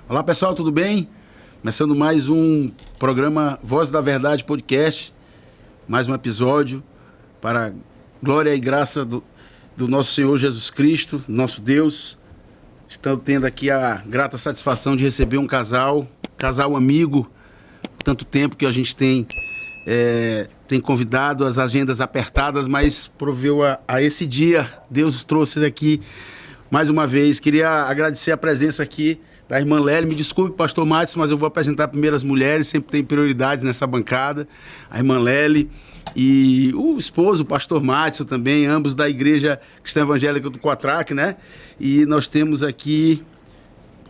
Olá pessoal, tudo bem? Começando mais um programa Voz da Verdade Podcast, mais um episódio para glória e graça do nosso Senhor Jesus Cristo, nosso Deus. Estamos tendo aqui a grata satisfação de receber um casal amigo, tanto tempo que a gente tem convidado, as agendas apertadas, mas proveu a esse dia. Deus trouxe aqui mais uma vez. Queria agradecer a presença aqui da irmã Lélia. Me desculpe, pastor Matos, mas eu vou apresentar primeiro as mulheres, sempre tem prioridades nessa bancada. A irmã Lélia e o esposo, o pastor Matos também, ambos da Igreja Cristã Evangélica do Coatraque, né? E nós temos aqui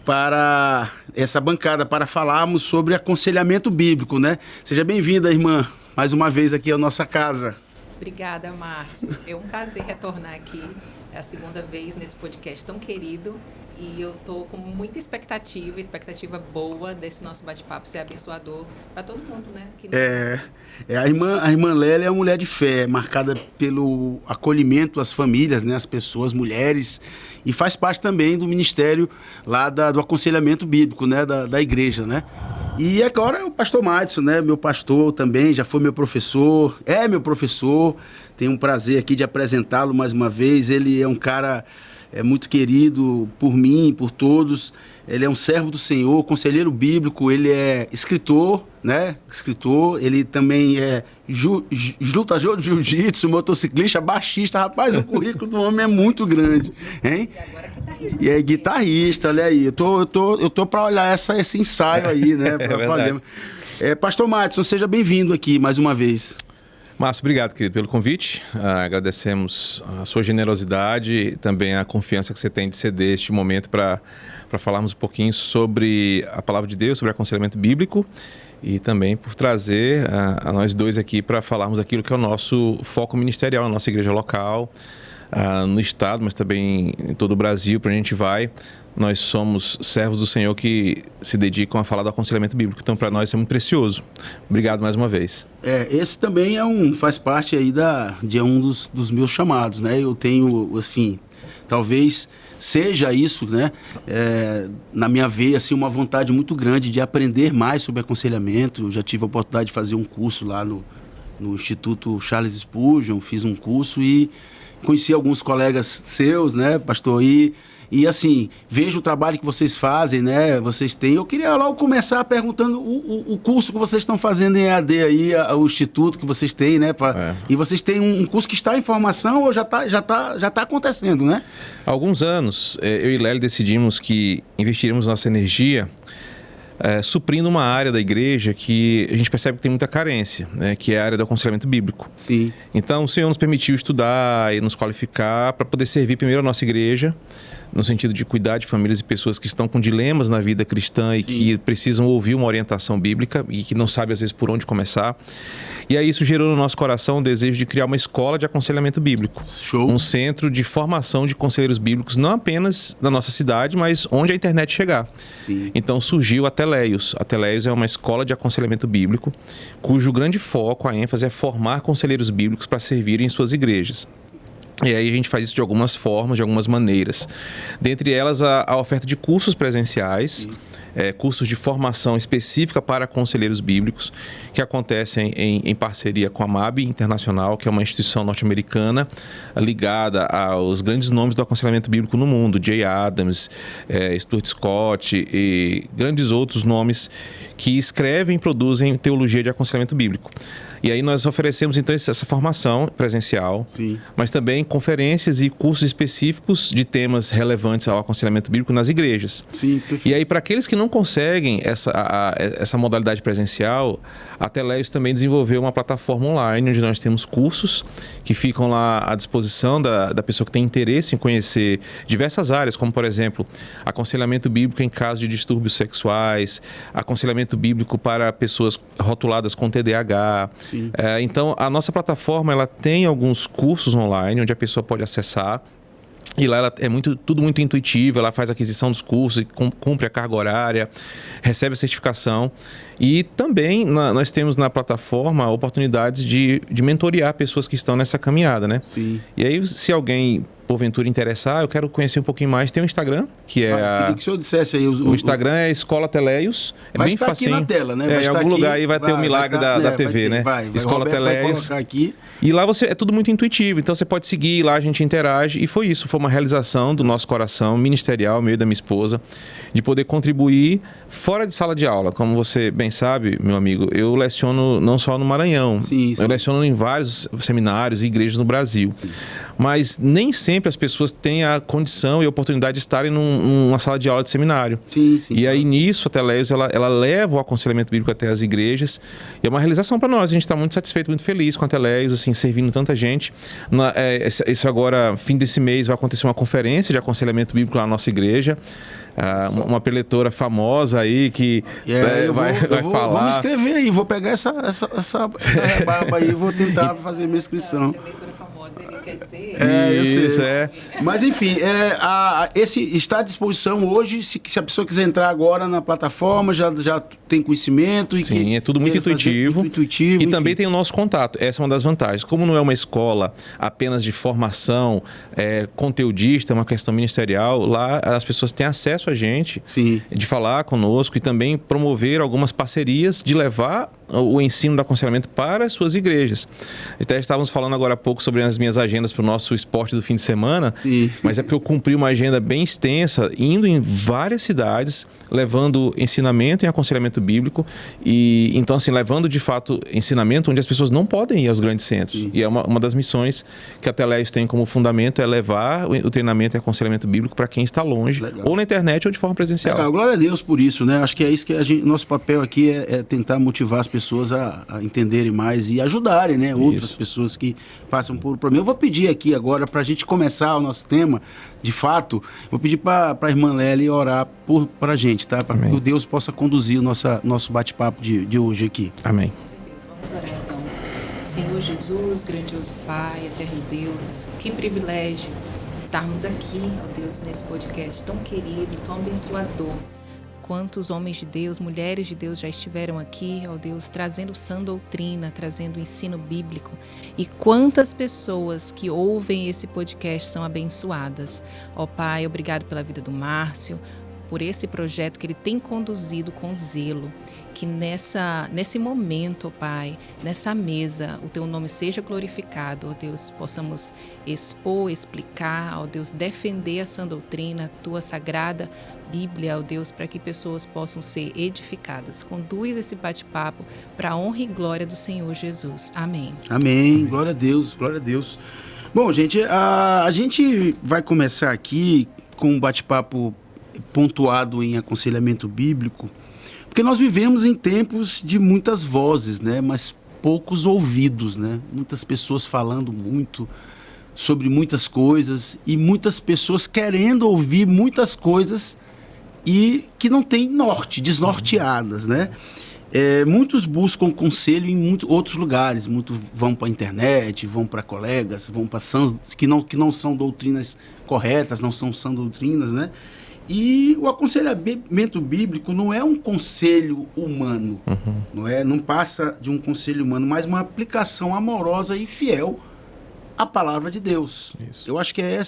para essa bancada para falarmos sobre aconselhamento bíblico, né? Seja bem-vinda, irmã, mais uma vez aqui à nossa casa. Obrigada, Márcio. É um prazer retornar aqui. É a segunda vez nesse podcast tão querido e eu estou com muita expectativa boa desse nosso bate-papo ser abençoador para todo mundo, né? A irmã Lélia é uma mulher de fé, marcada pelo acolhimento às famílias, né, às pessoas, mulheres, e faz parte também do ministério lá do aconselhamento bíblico, né, da igreja, né? E agora é o pastor Madison, né, meu pastor também, já foi meu professor, tenho um prazer aqui de apresentá-lo mais uma vez. Ele é um cara muito querido por mim, por todos. Ele é um servo do Senhor, conselheiro bíblico, ele é escritor, né? Ele também é lutador de jiu-jitsu, motociclista, baixista. Rapaz, o currículo do homem é muito grande, hein? E agora guitarrista. E é guitarrista, olha aí. Eu tô para olhar esse ensaio aí, né? Para fazer. Pastor Madison, seja bem-vindo aqui mais uma vez. Márcio, obrigado, querido, pelo convite. Agradecemos a sua generosidade e também a confiança que você tem de ceder este momento para falarmos um pouquinho sobre a palavra de Deus, sobre aconselhamento bíblico e também por trazer a nós dois aqui para falarmos aquilo que é o nosso foco ministerial na nossa igreja local, no estado, mas também em todo o Brasil, para a gente vai. Nós somos servos do Senhor que se dedicam a falar do aconselhamento bíblico. Então, para nós, isso é muito precioso. Obrigado mais uma vez. Esse também faz parte aí de um dos meus chamados, né? Eu tenho, assim, talvez seja isso, né? Na minha veia, assim, uma vontade muito grande de aprender mais sobre aconselhamento. Eu já tive a oportunidade de fazer um curso lá no Instituto Charles Spurgeon, fiz um curso e conheci alguns colegas seus, né, pastor? E assim, vejo o trabalho que vocês fazem, né? Vocês têm. Eu queria logo começar perguntando o curso que vocês estão fazendo em EAD aí, o instituto que vocês têm, né? E vocês têm um curso que está em formação ou já tá acontecendo, né? Há alguns anos, eu e Lélia decidimos que investiríamos nossa energia suprindo uma área da igreja que a gente percebe que tem muita carência, né, que é a área do aconselhamento bíblico. Sim. Então, o Senhor nos permitiu estudar e nos qualificar para poder servir primeiro a nossa igreja, no sentido de cuidar de famílias e pessoas que estão com dilemas na vida cristã e que precisam ouvir uma orientação bíblica e que não sabem, às vezes, por onde começar. E aí isso gerou no nosso coração o desejo de criar uma escola de aconselhamento bíblico. Show. Um centro de formação de conselheiros bíblicos, não apenas na nossa cidade, mas onde a internet chegar. Sim. Então surgiu a Teleios. A Teleios é uma escola de aconselhamento bíblico, cujo grande foco, a ênfase é formar conselheiros bíblicos para servirem em suas igrejas. E aí a gente faz isso de algumas formas, de algumas maneiras. Dentre elas, a oferta de cursos presenciais, cursos de formação específica para conselheiros bíblicos, que acontecem em parceria com a MAB Internacional, que é uma instituição norte-americana ligada aos grandes nomes do aconselhamento bíblico no mundo, Jay Adams, Stuart Scott e grandes outros nomes que escrevem e produzem teologia de aconselhamento bíblico. E aí nós oferecemos então essa formação presencial, mas também conferências e cursos específicos de temas relevantes ao aconselhamento bíblico nas igrejas. Sim, perfeito. E aí para aqueles que não conseguem essa modalidade presencial, a Teleios também desenvolveu uma plataforma online onde nós temos cursos que ficam lá à disposição da pessoa que tem interesse em conhecer diversas áreas, como por exemplo, aconselhamento bíblico em caso de distúrbios sexuais, aconselhamento bíblico para pessoas rotuladas com TDAH. Então, a nossa plataforma ela tem alguns cursos online onde a pessoa pode acessar. E lá ela tudo muito intuitivo, ela faz a aquisição dos cursos, cumpre a carga horária, recebe a certificação. E também nós temos na plataforma oportunidades de mentorear pessoas que estão nessa caminhada, né? Sim. E aí, se alguém porventura interessar, eu quero conhecer um pouquinho mais, tem o Instagram, que é queria que o senhor dissesse aí. O Instagram é Escola Teleios. É vai bem estar facinho. aqui na tela, né? Vai em algum aqui, lugar aí vai ter o milagre da TV, né? Escola Teleios. Vai colocar aqui. E lá é tudo muito intuitivo, então você pode seguir, lá a gente interage. E foi isso, foi uma realização do nosso coração ministerial, meio da minha esposa, de poder contribuir fora de sala de aula. Como você bem sabe, meu amigo, eu leciono não só no Maranhão, eu leciono em vários seminários e igrejas no Brasil. Sim. Mas nem sempre as pessoas têm a condição e a oportunidade de estarem numa sala de aula de seminário. Sim, e aí nisso a Teleios, ela leva o aconselhamento bíblico até as igrejas. E é uma realização para nós. A gente está muito satisfeito, muito feliz com a Teleios, assim, servindo tanta gente. Isso agora, fim desse mês, vai acontecer uma conferência de aconselhamento bíblico lá na nossa igreja. Uma preletora famosa aí que vai falar. Vou me inscrever aí, vou pegar essa rebarba aí, vou tentar fazer minha inscrição. Preletora famosa, ele quer dizer... Isso, Mas enfim, esse está à disposição hoje, se a pessoa quiser entrar agora na plataforma, já tem conhecimento. Sim, é tudo muito intuitivo. E enfim. Também tem o nosso contato, essa é uma das vantagens. Como não é uma escola apenas de formação conteudista, é uma questão ministerial, lá as pessoas têm acesso a gente, sim, de falar conosco e também promover algumas parcerias de levar o ensino do aconselhamento para as suas igrejas. Até estávamos falando agora há pouco sobre as minhas agendas para o nosso esporte do fim de semana, sim, mas é porque eu cumpri uma agenda bem extensa, indo em várias cidades, levando ensinamento em aconselhamento bíblico e, então, assim, levando de fato ensinamento onde as pessoas não podem ir aos grandes centros. Sim. E é uma das missões que a Teleios tem como fundamento, é levar o treinamento em aconselhamento bíblico para quem está longe, legal, ou na internet ou de forma presencial. Legal. Glória a Deus por isso, né? Acho que é isso que nosso papel aqui é tentar motivar as pessoas a entenderem mais e ajudarem, né? Outras pessoas que passam por problema. Eu vou pedir aqui agora, para a gente começar o nosso tema, de fato, vou pedir para a irmã Lélia orar para a gente, tá? Para que Deus possa conduzir o nosso bate-papo de hoje aqui. Amém. Com certeza. Vamos orar então. Senhor Jesus, grandioso Pai, eterno Deus, que privilégio estarmos aqui, ó Deus, nesse podcast tão querido, tão abençoador. Quantos homens de Deus, mulheres de Deus já estiveram aqui, ó Deus, trazendo sã doutrina, trazendo ensino bíblico. E quantas pessoas que ouvem esse podcast são abençoadas. Ó Pai, obrigado pela vida do Márcio, por esse projeto que ele tem conduzido com zelo. Que nesse momento, ó Pai, nessa mesa, o Teu nome seja glorificado, ó Deus, possamos expor, explicar, ó Deus, defender a sã doutrina, a Tua sagrada Bíblia, ó Deus, para que pessoas possam ser edificadas. Conduz esse bate-papo para a honra e glória do Senhor Jesus. Amém. Amém. Glória a Deus, glória a Deus. Bom, gente, a gente vai começar aqui com um bate-papo pontuado em aconselhamento bíblico, porque nós vivemos em tempos de muitas vozes, né? Mas poucos ouvidos, né? Muitas pessoas falando muito sobre muitas coisas e muitas pessoas querendo ouvir muitas coisas e que não tem norte, desnorteadas, né? Muitos buscam conselho em outros lugares, muitos vão para a internet, vão para colegas, vão para sãs que não são doutrinas corretas, não são sã doutrinas, né? E o aconselhamento bíblico não é um conselho humano, não passa de um conselho humano, mas uma aplicação amorosa e fiel à palavra de Deus. Isso. Eu acho que é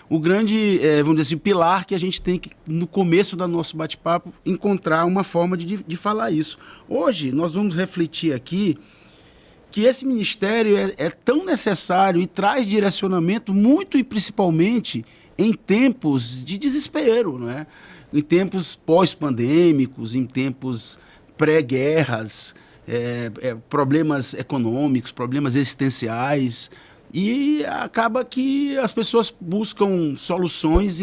o grande, vamos dizer assim, pilar que a gente tem que, no começo do nosso bate-papo, encontrar uma forma de falar isso. Hoje, nós vamos refletir aqui que esse ministério é tão necessário e traz direcionamento muito e principalmente em tempos de desespero, não é? Em tempos pós-pandêmicos, em tempos pré-guerras, problemas econômicos, problemas existenciais, e acaba que as pessoas buscam soluções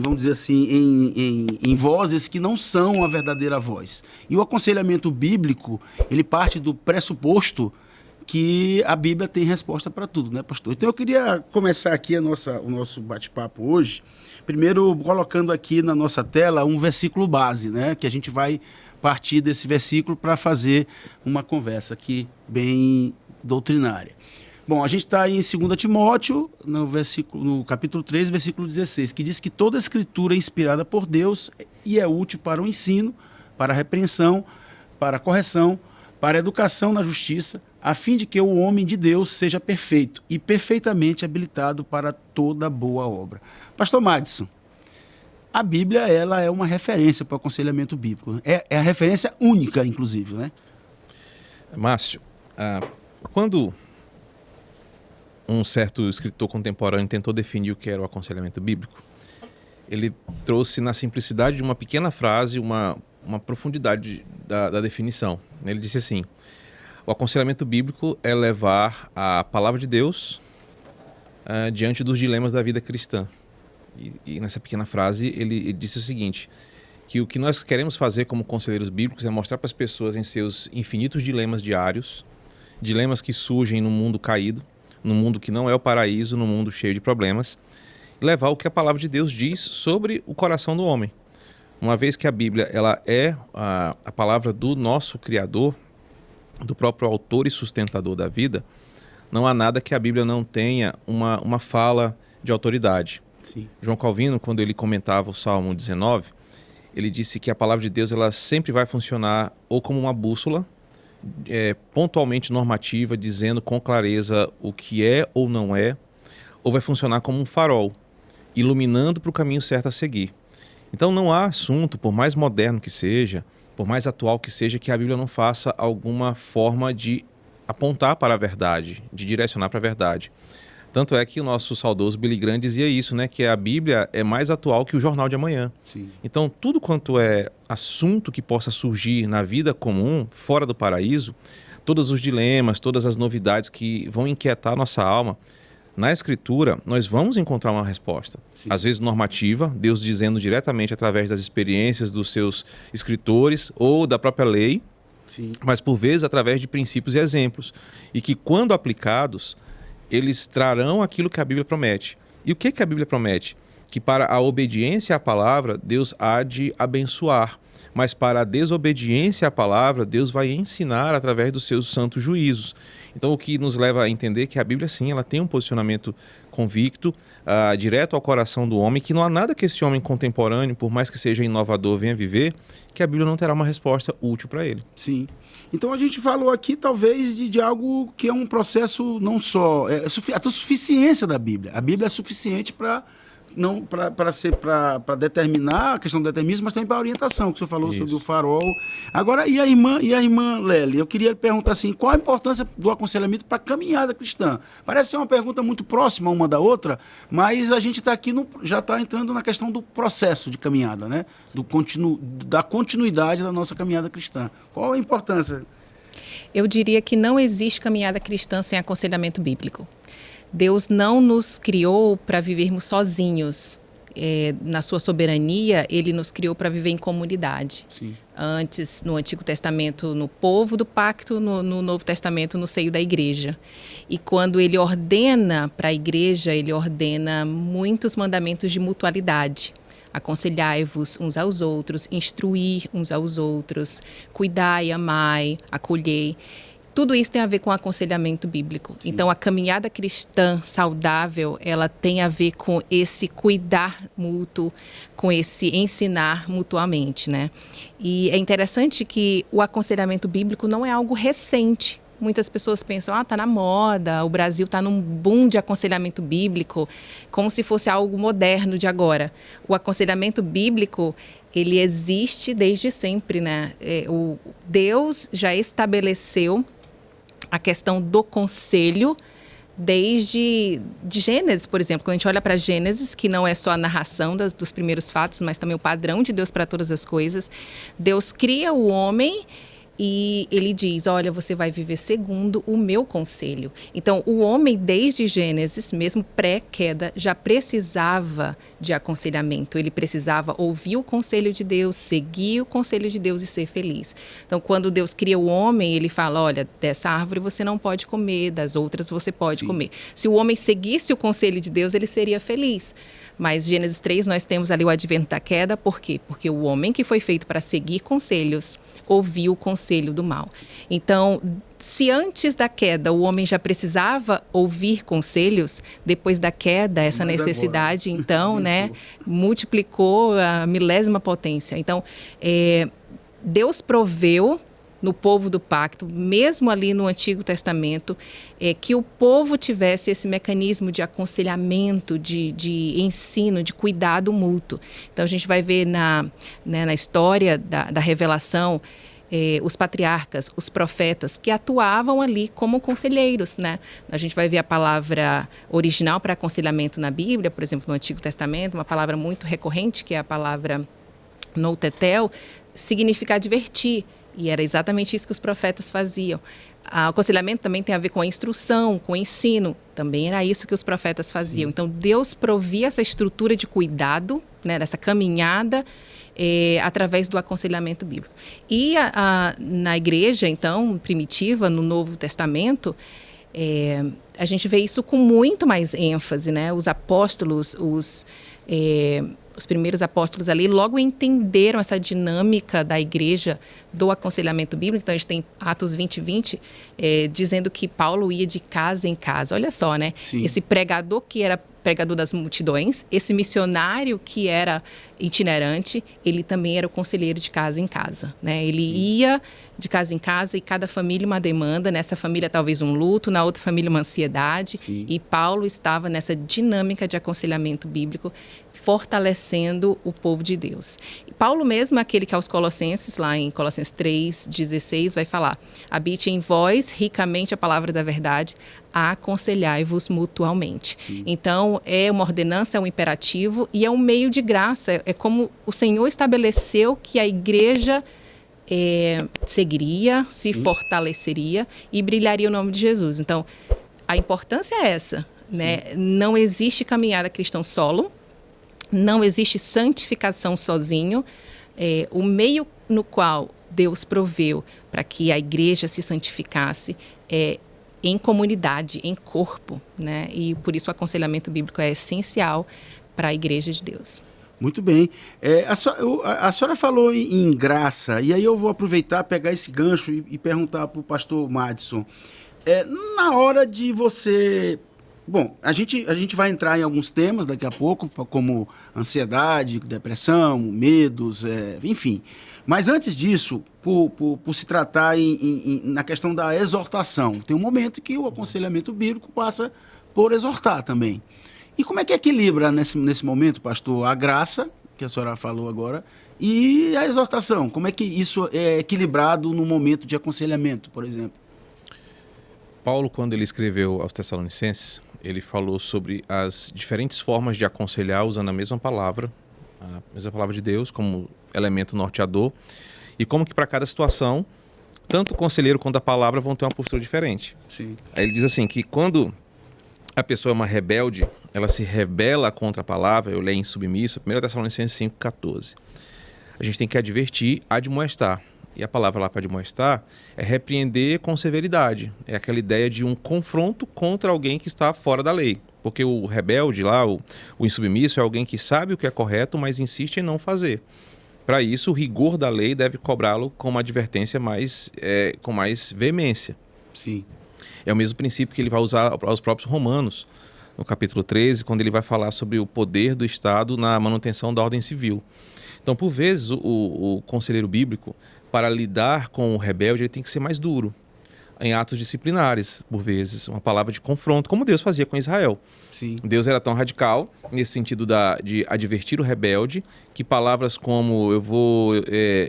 vamos dizer assim, em vozes que não são a verdadeira voz. E o aconselhamento bíblico, ele parte do pressuposto que a Bíblia tem resposta para tudo, né, pastor? Então eu queria começar aqui o nosso bate-papo hoje, primeiro colocando aqui na nossa tela um versículo base, né, que a gente vai partir desse versículo para fazer uma conversa aqui bem doutrinária. Bom, a gente está em 2 Timóteo, no capítulo 3, versículo 16, que diz que toda a escritura é inspirada por Deus e é útil para o ensino, para a repreensão, para a correção, para a educação na justiça, a fim de que o homem de Deus seja perfeito e perfeitamente habilitado para toda boa obra. Pastor Madison, a Bíblia ela é uma referência para o aconselhamento bíblico. É a referência única, inclusive, né? Márcio, quando um certo escritor contemporâneo tentou definir o que era o aconselhamento bíblico, ele trouxe na simplicidade de uma pequena frase uma profundidade da definição. Ele disse assim: o aconselhamento bíblico é levar a palavra de Deus diante dos dilemas da vida cristã. E nessa pequena frase ele disse o seguinte, que o que nós queremos fazer como conselheiros bíblicos é mostrar para as pessoas em seus infinitos dilemas diários, dilemas que surgem no mundo caído, no mundo que não é o paraíso, no mundo cheio de problemas, e levar o que a palavra de Deus diz sobre o coração do homem. Uma vez que a Bíblia ela é a palavra do nosso Criador, do próprio autor e sustentador da vida, não há nada que a Bíblia não tenha uma fala de autoridade. Sim. João Calvino, quando ele comentava o Salmo 19, ele disse que a palavra de Deus ela sempre vai funcionar ou como uma bússola, pontualmente normativa, dizendo com clareza o que é ou não é, ou vai funcionar como um farol, iluminando para o caminho certo a seguir. Então não há assunto, por mais moderno que seja, por mais atual que seja, que a Bíblia não faça alguma forma de apontar para a verdade, de direcionar para a verdade. Tanto é que o nosso saudoso Billy Graham dizia isso, né? Que a Bíblia é mais atual que o jornal de amanhã. Sim. Então, tudo quanto é assunto que possa surgir na vida comum, fora do paraíso, todos os dilemas, todas as novidades que vão inquietar nossa alma, na Escritura, nós vamos encontrar uma resposta. Sim. Às vezes normativa, Deus dizendo diretamente através das experiências dos seus escritores ou da própria lei, Sim. mas por vezes através de princípios e exemplos. E que quando aplicados, eles trarão aquilo que a Bíblia promete. E o que a Bíblia promete? Que para a obediência à palavra, Deus há de abençoar. Mas para a desobediência à palavra, Deus vai ensinar através dos seus santos juízos. Então, o que nos leva a entender que a Bíblia, sim, ela tem um posicionamento convicto, direto ao coração do homem, que não há nada que esse homem contemporâneo, por mais que seja inovador, venha viver, que a Bíblia não terá uma resposta útil para ele. Sim. Então a gente falou aqui talvez de algo que é um processo não só... a suficiência da Bíblia. A Bíblia é suficiente para determinar a questão do determinismo, mas também para a orientação, que o senhor falou. Isso. Sobre o farol. Agora, e a irmã Lely? Eu queria perguntar assim, qual a importância do aconselhamento para a caminhada cristã? Parece ser uma pergunta muito próxima uma da outra, mas a gente está aqui, já está entrando na questão do processo de caminhada, né? Da continuidade da nossa caminhada cristã. Qual a importância? Eu diria que não existe caminhada cristã sem aconselhamento bíblico. Deus não nos criou para vivermos sozinhos. Na sua soberania, Ele nos criou para viver em comunidade. Sim. Antes, no Antigo Testamento, no povo do pacto, no Novo Testamento, no seio da igreja. E quando Ele ordena para a igreja, Ele ordena muitos mandamentos de mutualidade. Aconselhai-vos uns aos outros, instruir uns aos outros, cuidai, amai, acolhei. Tudo isso tem a ver com aconselhamento bíblico. Sim. Então, a caminhada cristã saudável, ela tem a ver com esse cuidar mútuo, com esse ensinar mutuamente, né? E é interessante que o aconselhamento bíblico não é algo recente. Muitas pessoas pensam, está na moda, o Brasil está num boom de aconselhamento bíblico, como se fosse algo moderno de agora. O aconselhamento bíblico, ele existe desde sempre, né? Deus já estabeleceu a questão do conselho desde Gênesis, por exemplo. Quando a gente olha para Gênesis, que não é só a narração dos primeiros fatos, mas também o padrão de Deus para todas as coisas, Deus cria o homem e Ele diz, olha, você vai viver segundo o meu conselho. Então, o homem, desde Gênesis, mesmo pré-queda, já precisava de aconselhamento. Ele precisava ouvir o conselho de Deus, seguir o conselho de Deus e ser feliz. Então, quando Deus cria o homem, Ele fala, olha, dessa árvore você não pode comer, das outras você pode Sim. comer. Se o homem seguisse o conselho de Deus, ele seria feliz. Mas Gênesis 3, nós temos ali o advento da queda. Por quê? Porque o homem que foi feito para seguir conselhos, ouviu o conselho do mal. Então, se antes da queda o homem já precisava ouvir conselhos, depois da queda, essa necessidade, então, né, multiplicou a milésima potência. Então, Deus proveu no povo do pacto, mesmo ali no Antigo Testamento, que o povo tivesse esse mecanismo de aconselhamento, de ensino, de cuidado mútuo. Então, a gente vai ver na história da revelação, os patriarcas, os profetas, que atuavam ali como conselheiros, né? A gente vai ver a palavra original para aconselhamento na Bíblia, por exemplo, no Antigo Testamento, uma palavra muito recorrente, que é a palavra noutetel, significa advertir. E era exatamente isso que os profetas faziam. O aconselhamento também tem a ver com a instrução, com o ensino. Também era isso que os profetas faziam. Então, Deus provia essa estrutura de cuidado, né, dessa caminhada, através do aconselhamento bíblico. E na igreja, então, primitiva, no Novo Testamento, a gente vê isso com muito mais ênfase, né? Os apóstolos, os primeiros apóstolos ali logo entenderam essa dinâmica da igreja do aconselhamento bíblico. Então, a gente tem Atos 20:20, dizendo que Paulo ia de casa em casa. Olha só, né? Sim. Esse pregador que era pregador das multidões, esse missionário que era itinerante, ele também era o conselheiro de casa em casa, né? Ele ia de casa em casa e cada família uma demanda, nessa família talvez um luto, na outra família uma ansiedade. Sim. E Paulo estava nessa dinâmica de aconselhamento bíblico, fortalecendo o povo de Deus. E Paulo mesmo é aquele que aos Colossenses, lá em Colossenses 3:16, vai falar: habite em vós ricamente a palavra da verdade, aconselhai-vos mutualmente. Então, é uma ordenança, é um imperativo e é um meio de graça. É como o Senhor estabeleceu que a igreja seguiria, se fortaleceria e brilharia o nome de Jesus. Então, a importância é essa, né? Não existe caminhada cristã solo, não existe santificação sozinho. O meio no qual Deus proveu para que a igreja se santificasse em comunidade, em corpo, né? E por isso o aconselhamento bíblico é essencial para a igreja de Deus. Muito bem. A senhora falou em graça, e aí eu vou aproveitar, pegar esse gancho e perguntar para o pastor Madison. Na hora de você... Bom, a gente vai entrar em alguns temas daqui a pouco, como ansiedade, depressão, medos, enfim. Mas antes disso, por se tratar na questão da exortação, tem um momento que o aconselhamento bíblico passa por exortar também. E como é que equilibra nesse momento, pastor, a graça, que a senhora falou agora, e a exortação? Como é que isso é equilibrado no momento de aconselhamento, por exemplo? Paulo, quando ele escreveu aos Tessalonicenses, ele falou sobre as diferentes formas de aconselhar usando a mesma palavra de Deus como elemento norteador, e como que para cada situação, tanto o conselheiro quanto a palavra vão ter uma postura diferente. Sim. Aí ele diz assim, que quando a pessoa é uma rebelde, ela se rebela contra a palavra, eu leio em submisso, 1 Tessalonicenses 5:14. A gente tem que advertir, admoestar. E a palavra lá para admoestar é repreender com severidade. É aquela ideia de um confronto contra alguém que está fora da lei. Porque o rebelde lá, o insubmisso, é alguém que sabe o que é correto, mas insiste em não fazer. Para isso, o rigor da lei deve cobrá-lo com uma advertência com mais veemência. Sim. É o mesmo princípio que ele vai usar aos próprios Romanos, no capítulo 13, quando ele vai falar sobre o poder do Estado na manutenção da ordem civil. Então, por vezes, o conselheiro bíblico, para lidar com o rebelde, ele tem que ser mais duro. Em atos disciplinares, por vezes, uma palavra de confronto, como Deus fazia com Israel. Sim. Deus era tão radical, nesse sentido de advertir o rebelde, que palavras como eu vou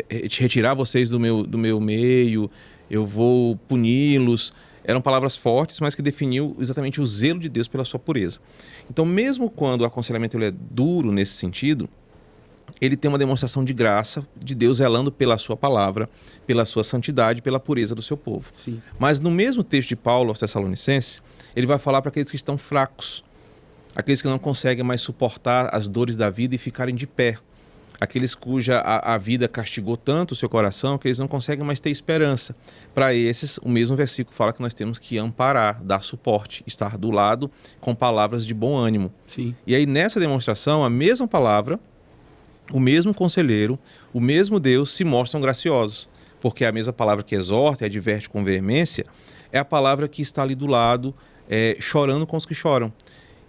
retirar vocês do meu meio, eu vou puni-los, eram palavras fortes, mas que definiam exatamente o zelo de Deus pela sua pureza. Então, mesmo quando o aconselhamento ele é duro nesse sentido, ele tem uma demonstração de graça de Deus zelando pela sua palavra, pela sua santidade, pela pureza do seu povo. Sim. Mas no mesmo texto de Paulo aos Tessalonicenses, ele vai falar para aqueles que estão fracos, aqueles que não conseguem mais suportar as dores da vida e ficarem de pé, aqueles cuja a vida castigou tanto o seu coração que eles não conseguem mais ter esperança. Para esses, o mesmo versículo fala que nós temos que amparar, dar suporte, estar do lado com palavras de bom ânimo. Sim. E aí nessa demonstração, a mesma palavra, o mesmo conselheiro, o mesmo Deus se mostram graciosos, porque a mesma palavra que exorta e adverte com veemência é a palavra que está ali do lado, chorando com os que choram.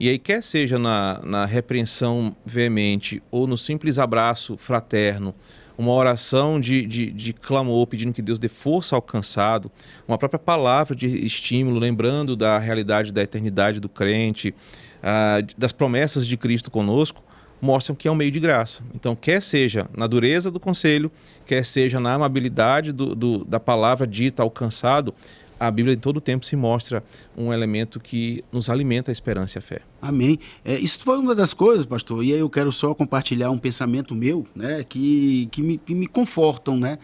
E aí, quer seja na repreensão veemente ou no simples abraço fraterno uma oração de clamor, pedindo que Deus dê força ao cansado, uma própria palavra de estímulo, lembrando da realidade da eternidade do crente, das promessas de Cristo conosco, mostram que é um meio de graça. Então, quer seja na dureza do conselho, quer seja na amabilidade da palavra dita ao cansado, a Bíblia em todo o tempo se mostra um elemento que nos alimenta a esperança e a fé. Amém. Isso foi uma das coisas, pastor, e aí eu quero só compartilhar um pensamento meu, né, que me confortam, né?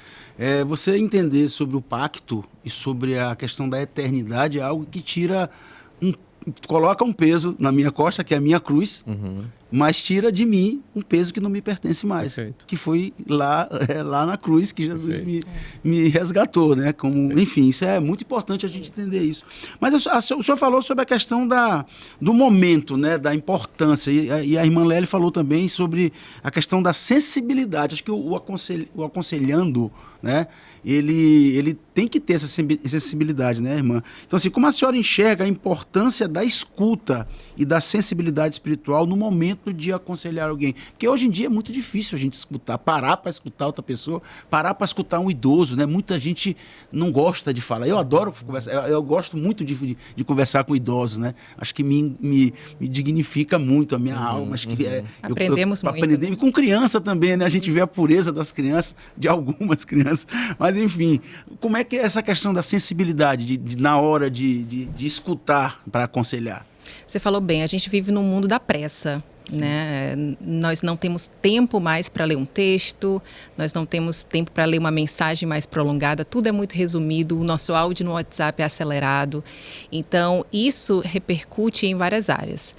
Você entender sobre o pacto e sobre a questão da eternidade é algo que coloca um peso na minha costa, que é a minha cruz, mas tira de mim um peso que não me pertence mais. Perfeito. Que foi lá na cruz que Jesus me resgatou, né? Enfim, isso é muito importante a gente entender isso. Mas o senhor falou sobre a questão do momento, né? Da importância, e a irmã Lélia falou também sobre a questão da sensibilidade. Acho que o aconselhando, né? Ele tem que ter essa sensibilidade, né, irmã? Então, assim, como a senhora enxerga a importância da escuta e da sensibilidade espiritual no momento de aconselhar alguém? Porque hoje em dia é muito difícil a gente parar para escutar outra pessoa, parar para escutar um idoso, né? Muita gente não gosta de falar. Eu adoro conversar, eu gosto muito de conversar com idosos, né? Acho que me dignifica muito a minha alma. Acho que aprendemos muito. E com criança também, né? A gente vê a pureza das crianças, de algumas crianças. Mas, enfim, como é que é essa questão da sensibilidade na hora de escutar para aconselhar? Você falou bem, a gente vive num mundo da pressa. Né? Nós não temos tempo mais para ler um texto, nós não temos tempo para ler uma mensagem mais prolongada, tudo é muito resumido, o nosso áudio no WhatsApp é acelerado, então isso repercute em várias áreas.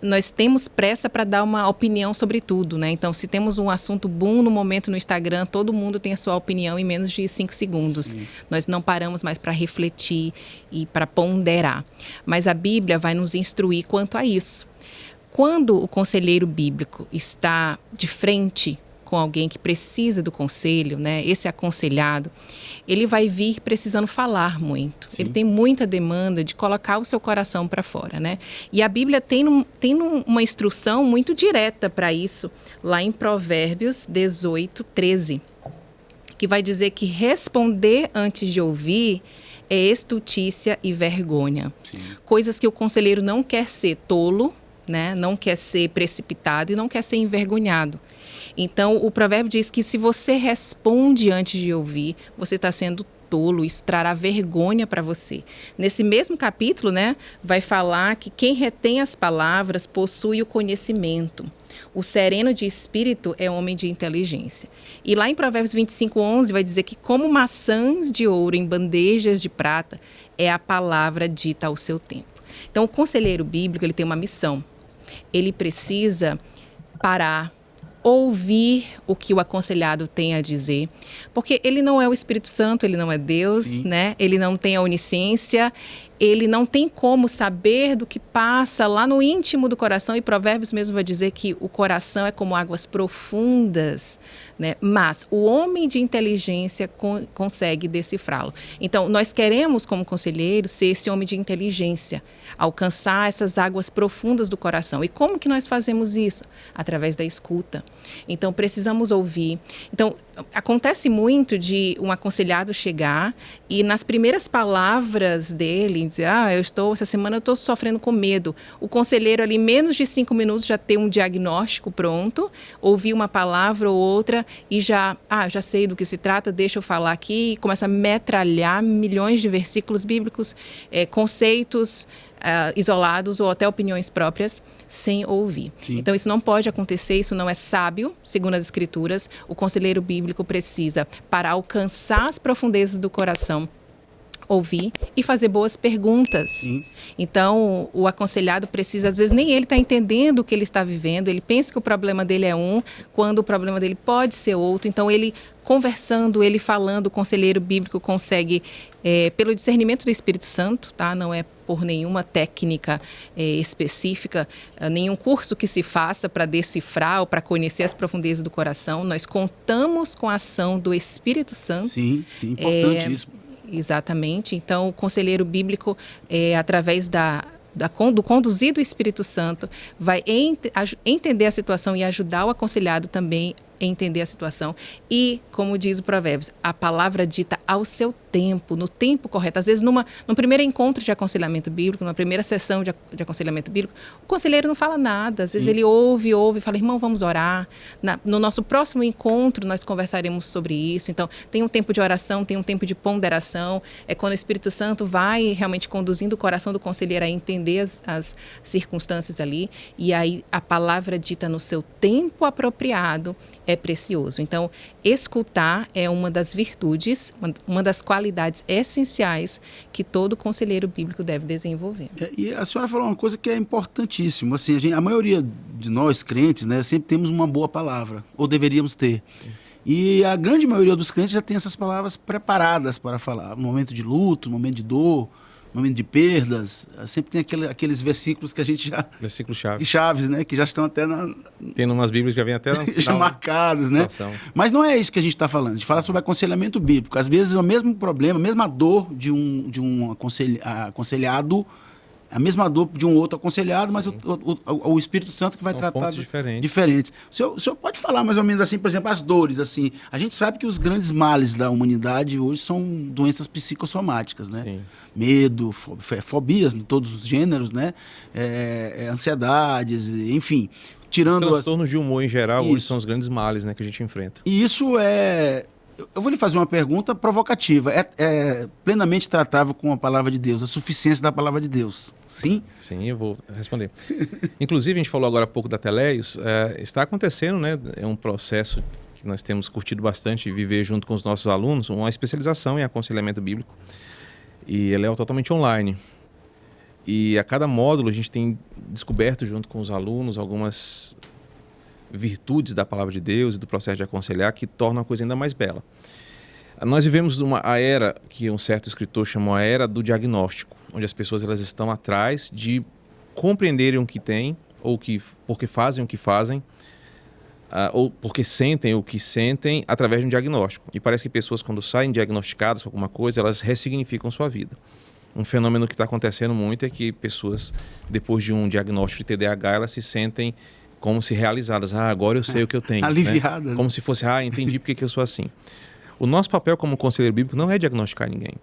Nós temos pressa para dar uma opinião sobre tudo, né? Então se temos um assunto boom no momento no Instagram, todo mundo tem a sua opinião em menos de 5 segundos. Sim. Nós não paramos mais para refletir e para ponderar, mas a Bíblia vai nos instruir quanto a isso. Quando o conselheiro bíblico está de frente com alguém que precisa do conselho, né, esse aconselhado, ele vai vir precisando falar muito. Sim. Ele tem muita demanda de colocar o seu coração para fora, né? E a Bíblia tem uma instrução muito direta para isso, lá em Provérbios 18, 13, que vai dizer que responder antes de ouvir é estultícia e vergonha. Sim. Coisas que o conselheiro não quer ser tolo, né? Não quer ser precipitado e não quer ser envergonhado. Então, o provérbio diz que se você responde antes de ouvir, você está sendo tolo, isso trará vergonha para você. Nesse mesmo capítulo, né, vai falar que quem retém as palavras possui o conhecimento. O sereno de espírito é homem de inteligência. E lá em Provérbios 25:11 vai dizer que como maçãs de ouro em bandejas de prata é a palavra dita ao seu tempo. Então, o conselheiro bíblico ele tem uma missão. Ele precisa parar, ouvir o que o aconselhado tem a dizer, porque ele não é o Espírito Santo, ele não é Deus, né? Ele não tem a onisciência, ele não tem como saber do que passa lá no íntimo do coração, e Provérbios mesmo vai dizer que o coração é como águas profundas, né? Mas o homem de inteligência consegue decifrá-lo. Então, nós queremos, como conselheiros, ser esse homem de inteligência, alcançar essas águas profundas do coração. E como que nós fazemos isso? Através da escuta. Então, precisamos ouvir. Então, acontece muito de um aconselhado chegar e nas primeiras palavras dele, dizer, essa semana eu estou sofrendo com medo. O conselheiro ali, em menos de 5 minutos, já tem um diagnóstico pronto, ouvir uma palavra ou outra e já sei do que se trata, deixa eu falar aqui, e começa a metralhar milhões de versículos bíblicos, conceitos isolados ou até opiniões próprias, sem ouvir. Sim. Então, isso não pode acontecer, isso não é sábio, segundo as Escrituras. O conselheiro bíblico precisa, para alcançar as profundezas do coração, ouvir e fazer boas perguntas. Sim. Então, o aconselhado precisa, às vezes nem ele está entendendo o que ele está vivendo, ele pensa que o problema dele é um, quando o problema dele pode ser outro. Então, ele conversando, ele falando, o conselheiro bíblico consegue, pelo discernimento do Espírito Santo, tá? Não é por nenhuma técnica específica, nenhum curso que se faça para decifrar ou para conhecer as profundezas do coração. Nós contamos com a ação do Espírito Santo. Sim, importante isso. Exatamente. Então, o conselheiro bíblico, através do conduzir do Espírito Santo, vai entender a situação e ajudar o aconselhado também entender a situação. E, como diz o Provérbios, a palavra dita ao seu tempo, no tempo correto. Às vezes, num primeiro encontro de aconselhamento bíblico, numa primeira sessão de aconselhamento bíblico, o conselheiro não fala nada. Às vezes ele ouve e fala, irmão, vamos orar. No nosso próximo encontro, nós conversaremos sobre isso. Então, tem um tempo de oração, tem um tempo de ponderação. É quando o Espírito Santo vai realmente conduzindo o coração do conselheiro a entender as circunstâncias ali. E aí, a palavra dita no seu tempo apropriado é precioso. Então, escutar é uma das virtudes, uma das qualidades essenciais que todo conselheiro bíblico deve desenvolver. E a senhora falou uma coisa que é importantíssima. Assim, a maioria de nós, crentes, né, sempre temos uma boa palavra, ou deveríamos ter. Sim. E a grande maioria dos crentes já tem essas palavras preparadas para falar. No momento de luto, no momento de dor, no momento de perdas, sempre tem aqueles versículos que a gente já... Versículos chaves. De chaves, né? Que já estão até Tem umas bíblias que já vem até... já marcados, né? Mas não é isso que a gente está falando. A gente fala sobre aconselhamento bíblico. Às vezes é o mesmo problema, a mesma dor de um aconselhado, a mesma dor de um outro aconselhado, mas o Espírito Santo que vai tratar diferentes. O senhor pode falar mais ou menos assim, por exemplo, as dores, assim. A gente sabe que os grandes males da humanidade hoje são doenças psicossomáticas, né? Sim. Medo, fobias de todos os gêneros, né? Ansiedades, enfim. Tirando os transtornos de humor em geral, hoje são os grandes males, né, que a gente enfrenta. E isso é... Eu vou lhe fazer uma pergunta provocativa. É plenamente tratável com a palavra de Deus, a suficiência da palavra de Deus, sim? Sim, eu vou responder. Inclusive, a gente falou agora há pouco da Teleios, está acontecendo, né? É um processo que nós temos curtido bastante, viver junto com os nossos alunos, uma especialização em aconselhamento bíblico. E ela é totalmente online. E a cada módulo a gente tem descoberto junto com os alunos algumas virtudes da palavra de Deus e do processo de aconselhar que tornam a coisa ainda mais bela. Nós vivemos a era que um certo escritor chamou a era do diagnóstico, onde as pessoas elas estão atrás de compreenderem o que têm, ou porque fazem o que fazem, ou porque sentem o que sentem através de um diagnóstico. E parece que pessoas, quando saem diagnosticadas com alguma coisa, elas ressignificam sua vida. Um fenômeno que está acontecendo muito é que pessoas, depois de um diagnóstico de TDAH, elas se sentem como se realizadas. Agora eu sei o que eu tenho. Aliviadas. Né? Como se fosse, entendi porque que eu sou assim. O nosso papel como conselheiro bíblico não é diagnosticar ninguém.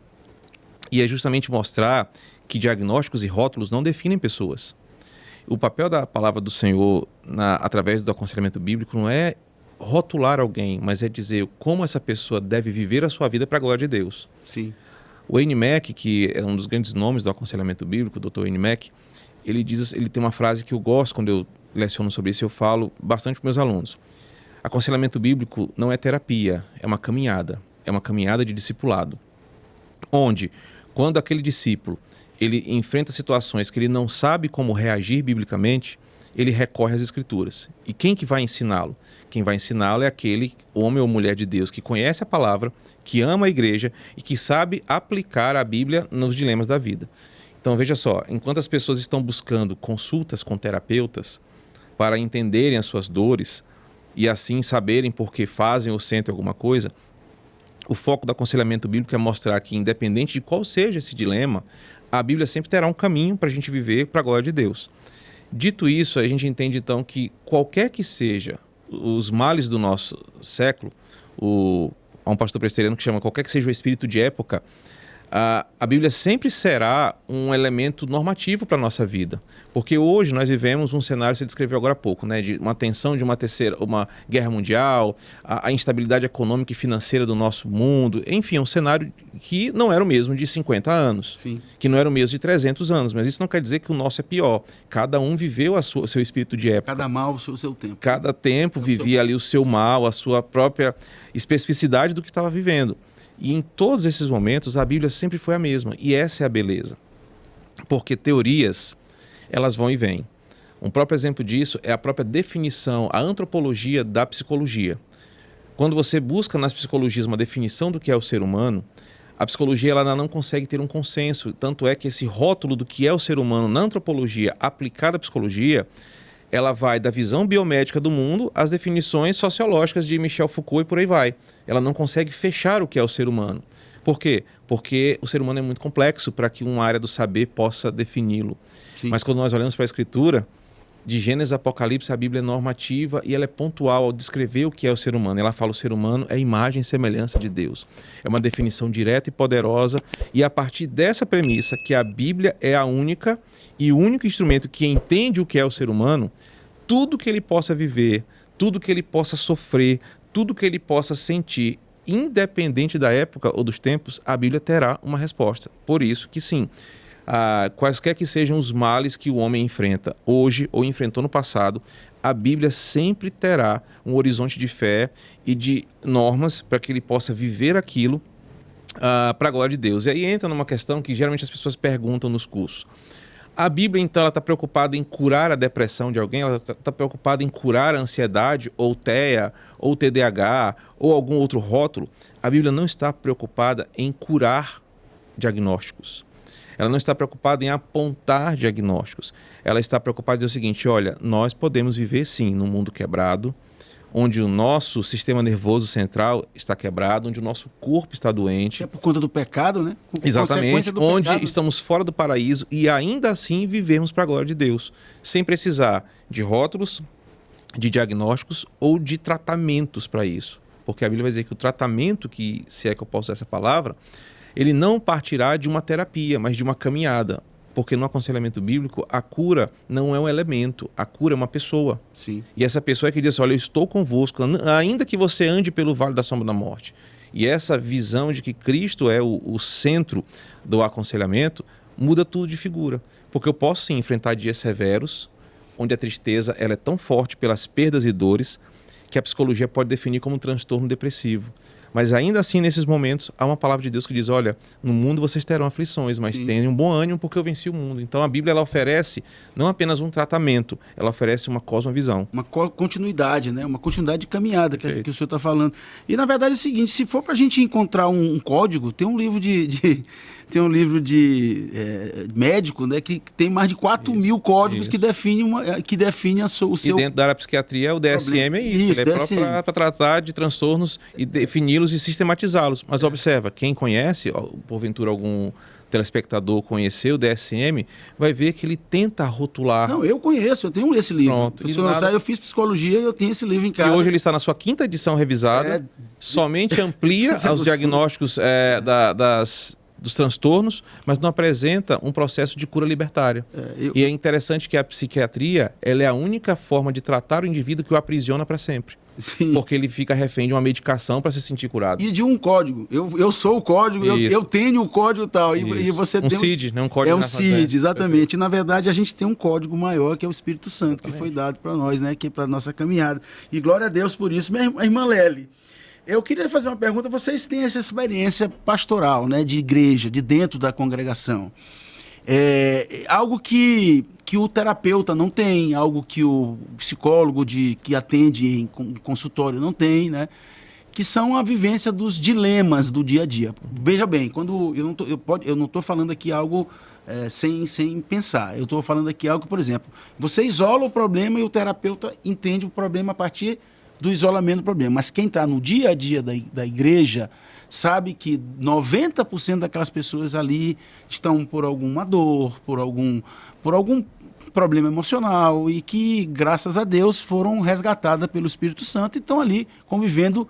E é justamente mostrar que diagnósticos e rótulos não definem pessoas. O papel da palavra do Senhor, através do aconselhamento bíblico, não é rotular alguém, mas é dizer como essa pessoa deve viver a sua vida para a glória de Deus. Sim. O Wayne Mack, que é um dos grandes nomes do aconselhamento bíblico, o Dr. Wayne Mack, ele tem uma frase que eu gosto quando eu leciono sobre isso, eu falo bastante para meus alunos. Aconselhamento bíblico não é terapia, é uma caminhada de discipulado, onde, quando aquele discípulo ele enfrenta situações que ele não sabe como reagir biblicamente, ele recorre às Escrituras. E quem que vai ensiná-lo? Quem vai ensiná-lo é aquele homem ou mulher de Deus que conhece a palavra, que ama a igreja e que sabe aplicar a Bíblia nos dilemas da vida. Então, veja só, enquanto as pessoas estão buscando consultas com terapeutas para entenderem as suas dores e assim saberem por que fazem ou sentem alguma coisa, o foco do aconselhamento bíblico é mostrar que, independente de qual seja esse dilema, a Bíblia sempre terá um caminho para a gente viver para a glória de Deus. Dito isso, a gente entende então que qualquer que seja os males do nosso século, há um pastor presbiteriano que chama qualquer que seja o espírito de época, a Bíblia sempre será um elemento normativo para a nossa vida. Porque hoje nós vivemos um cenário, você descreveu agora há pouco, né, de uma tensão de uma guerra mundial, a instabilidade econômica e financeira do nosso mundo. Enfim, é um cenário que não era o mesmo de 50 anos, Sim. que não era o mesmo de 300 anos. Mas isso não quer dizer que o nosso é pior. Cada um viveu o seu espírito de época. Cada mal o seu tempo. Cada tempo vivia ali o seu mal, a sua própria especificidade do que estava vivendo. E em todos esses momentos, a Bíblia sempre foi a mesma. E essa é a beleza. Porque teorias, elas vão e vêm. Um próprio exemplo disso é a própria definição, a antropologia da psicologia. Quando você busca nas psicologias uma definição do que é o ser humano, a psicologia ela ainda não consegue ter um consenso. Tanto é que esse rótulo do que é o ser humano na antropologia aplicada à psicologia, ela vai da visão biomédica do mundo às definições sociológicas de Michel Foucault e por aí vai. Ela não consegue fechar o que é o ser humano. Por quê? Porque o ser humano é muito complexo para que uma área do saber possa defini-lo. Mas quando nós olhamos para a Escritura, De Gênesis a Apocalipse, a Bíblia é normativa e ela é pontual ao descrever o que é o ser humano. Ela fala o ser humano é imagem e semelhança de Deus. É uma definição direta e poderosa, e a partir dessa premissa que a Bíblia é a única e o único instrumento que entende o que é o ser humano, tudo que ele possa viver, tudo que ele possa sofrer, tudo que ele possa sentir, independente da época ou dos tempos, a Bíblia terá uma resposta. Por isso que sim, quaisquer que sejam os males que o homem enfrenta hoje ou enfrentou no passado, a Bíblia sempre terá um horizonte de fé e de normas para que ele possa viver aquilo para a glória de Deus. E aí entra numa questão que geralmente as pessoas perguntam nos cursos. A Bíblia, então, ela está preocupada em curar a depressão de alguém? Ela está preocupada em curar a ansiedade, ou TEA, ou TDAH, ou algum outro rótulo? A Bíblia não está preocupada em curar diagnósticos. Ela não está preocupada em apontar diagnósticos. Ela está preocupada em dizer o seguinte: olha, nós podemos viver sim num mundo quebrado, onde o nosso sistema nervoso central está quebrado, onde o nosso corpo está doente. É por conta do pecado, né? Exatamente, onde estamos fora do paraíso e ainda assim vivemos para a glória de Deus, sem precisar de rótulos, de diagnósticos ou de tratamentos para isso. Porque a Bíblia vai dizer que o tratamento, que se é que eu posso usar essa palavra, ele não partirá de uma terapia, mas de uma caminhada. Porque no aconselhamento bíblico, a cura não é um elemento, a cura é uma pessoa. Sim. E essa pessoa é que diz: olha, eu estou convosco, ainda que você ande pelo vale da sombra da morte. E essa visão de que Cristo é o centro do aconselhamento muda tudo de figura. Porque eu posso sim enfrentar dias severos, onde a tristeza ela é tão forte pelas perdas e dores, que a psicologia pode definir como um transtorno depressivo. Mas ainda assim, nesses momentos, há uma palavra de Deus que diz: olha, no mundo vocês terão aflições, mas tenham um bom ânimo porque eu venci o mundo. Então a Bíblia ela oferece não apenas um tratamento, ela oferece uma cosmovisão. Uma continuidade, né? Uma continuidade de caminhada que o senhor está falando. E na verdade é o seguinte: se for para a gente encontrar um código, tem um livro tem um livro de médico, né, que tem mais de 4.000 códigos que define o seu... E dentro da área da psiquiatria, o DSM é isso. Ele é para tratar de transtornos e defini-los e sistematizá-los. Mas observa, quem conhece, porventura algum telespectador conhecer o DSM, vai ver que ele tenta rotular... Não, eu conheço, eu tenho esse livro. Pronto. Eu fiz psicologia e eu tenho esse livro em casa. E hoje ele está na sua 5ª edição revisada, somente amplia os diagnósticos dos transtornos, mas não apresenta um processo de cura libertária. E é interessante que a psiquiatria ela é a única forma de tratar o indivíduo que o aprisiona para sempre. Sim. Porque ele fica refém de uma medicação para se sentir curado. E de um código. Eu sou o código, eu tenho o código tal. E você tem CID, né? Um código. É um CID, exatamente. E, na verdade, a gente tem um código maior, que é o Espírito Santo, que foi dado para nós, né? Que é para a nossa caminhada. E glória a Deus por isso. Minha irmã Lely, eu queria fazer uma pergunta. Vocês têm essa experiência pastoral, né? De igreja, de dentro da congregação. Algo que o terapeuta não tem, algo que o psicólogo que atende em consultório não tem, né? Que são a vivência dos dilemas do dia a dia. Veja bem, quando eu não estou falando aqui algo sem pensar. Eu estou falando aqui algo, por exemplo, você isola o problema e o terapeuta entende o problema a partir do isolamento do problema. Mas quem está no dia a dia da igreja sabe que 90% daquelas pessoas ali estão por alguma dor, por algum problema emocional e que, graças a Deus, foram resgatadas pelo Espírito Santo e estão ali convivendo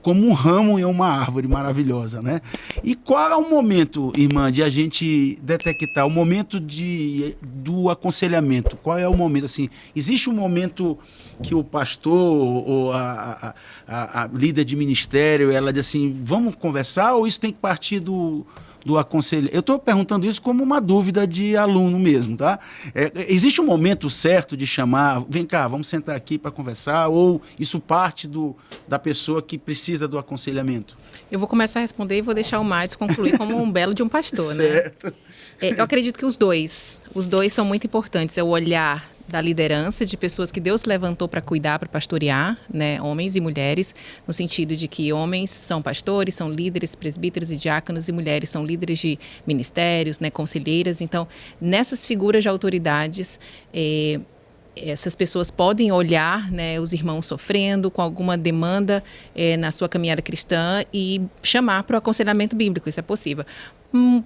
como um ramo em uma árvore maravilhosa, né? E qual é o momento, irmã, de a gente detectar o momento do aconselhamento? Qual é o momento, assim? Existe um momento que o pastor ou a líder de ministério, ela diz assim, vamos conversar, ou isso tem que partir do aconselhamento? Eu estou perguntando isso como uma dúvida de aluno mesmo, tá? Existe um momento certo de chamar, vem cá, vamos sentar aqui para conversar, ou isso parte da pessoa que precisa do aconselhamento? Eu vou começar a responder e vou deixar o Márcio concluir como um belo de um pastor, certo. Né? Eu acredito que os dois são muito importantes, é o olhar da liderança, de pessoas que Deus levantou para cuidar, para pastorear, né, homens e mulheres, no sentido de que homens são pastores, são líderes, presbíteros e diáconos, e mulheres são líderes de ministérios, né, conselheiras. Então, nessas figuras de autoridades, essas pessoas podem olhar, né, os irmãos sofrendo com alguma demanda na sua caminhada cristã e chamar para o aconselhamento bíblico, isso é possível.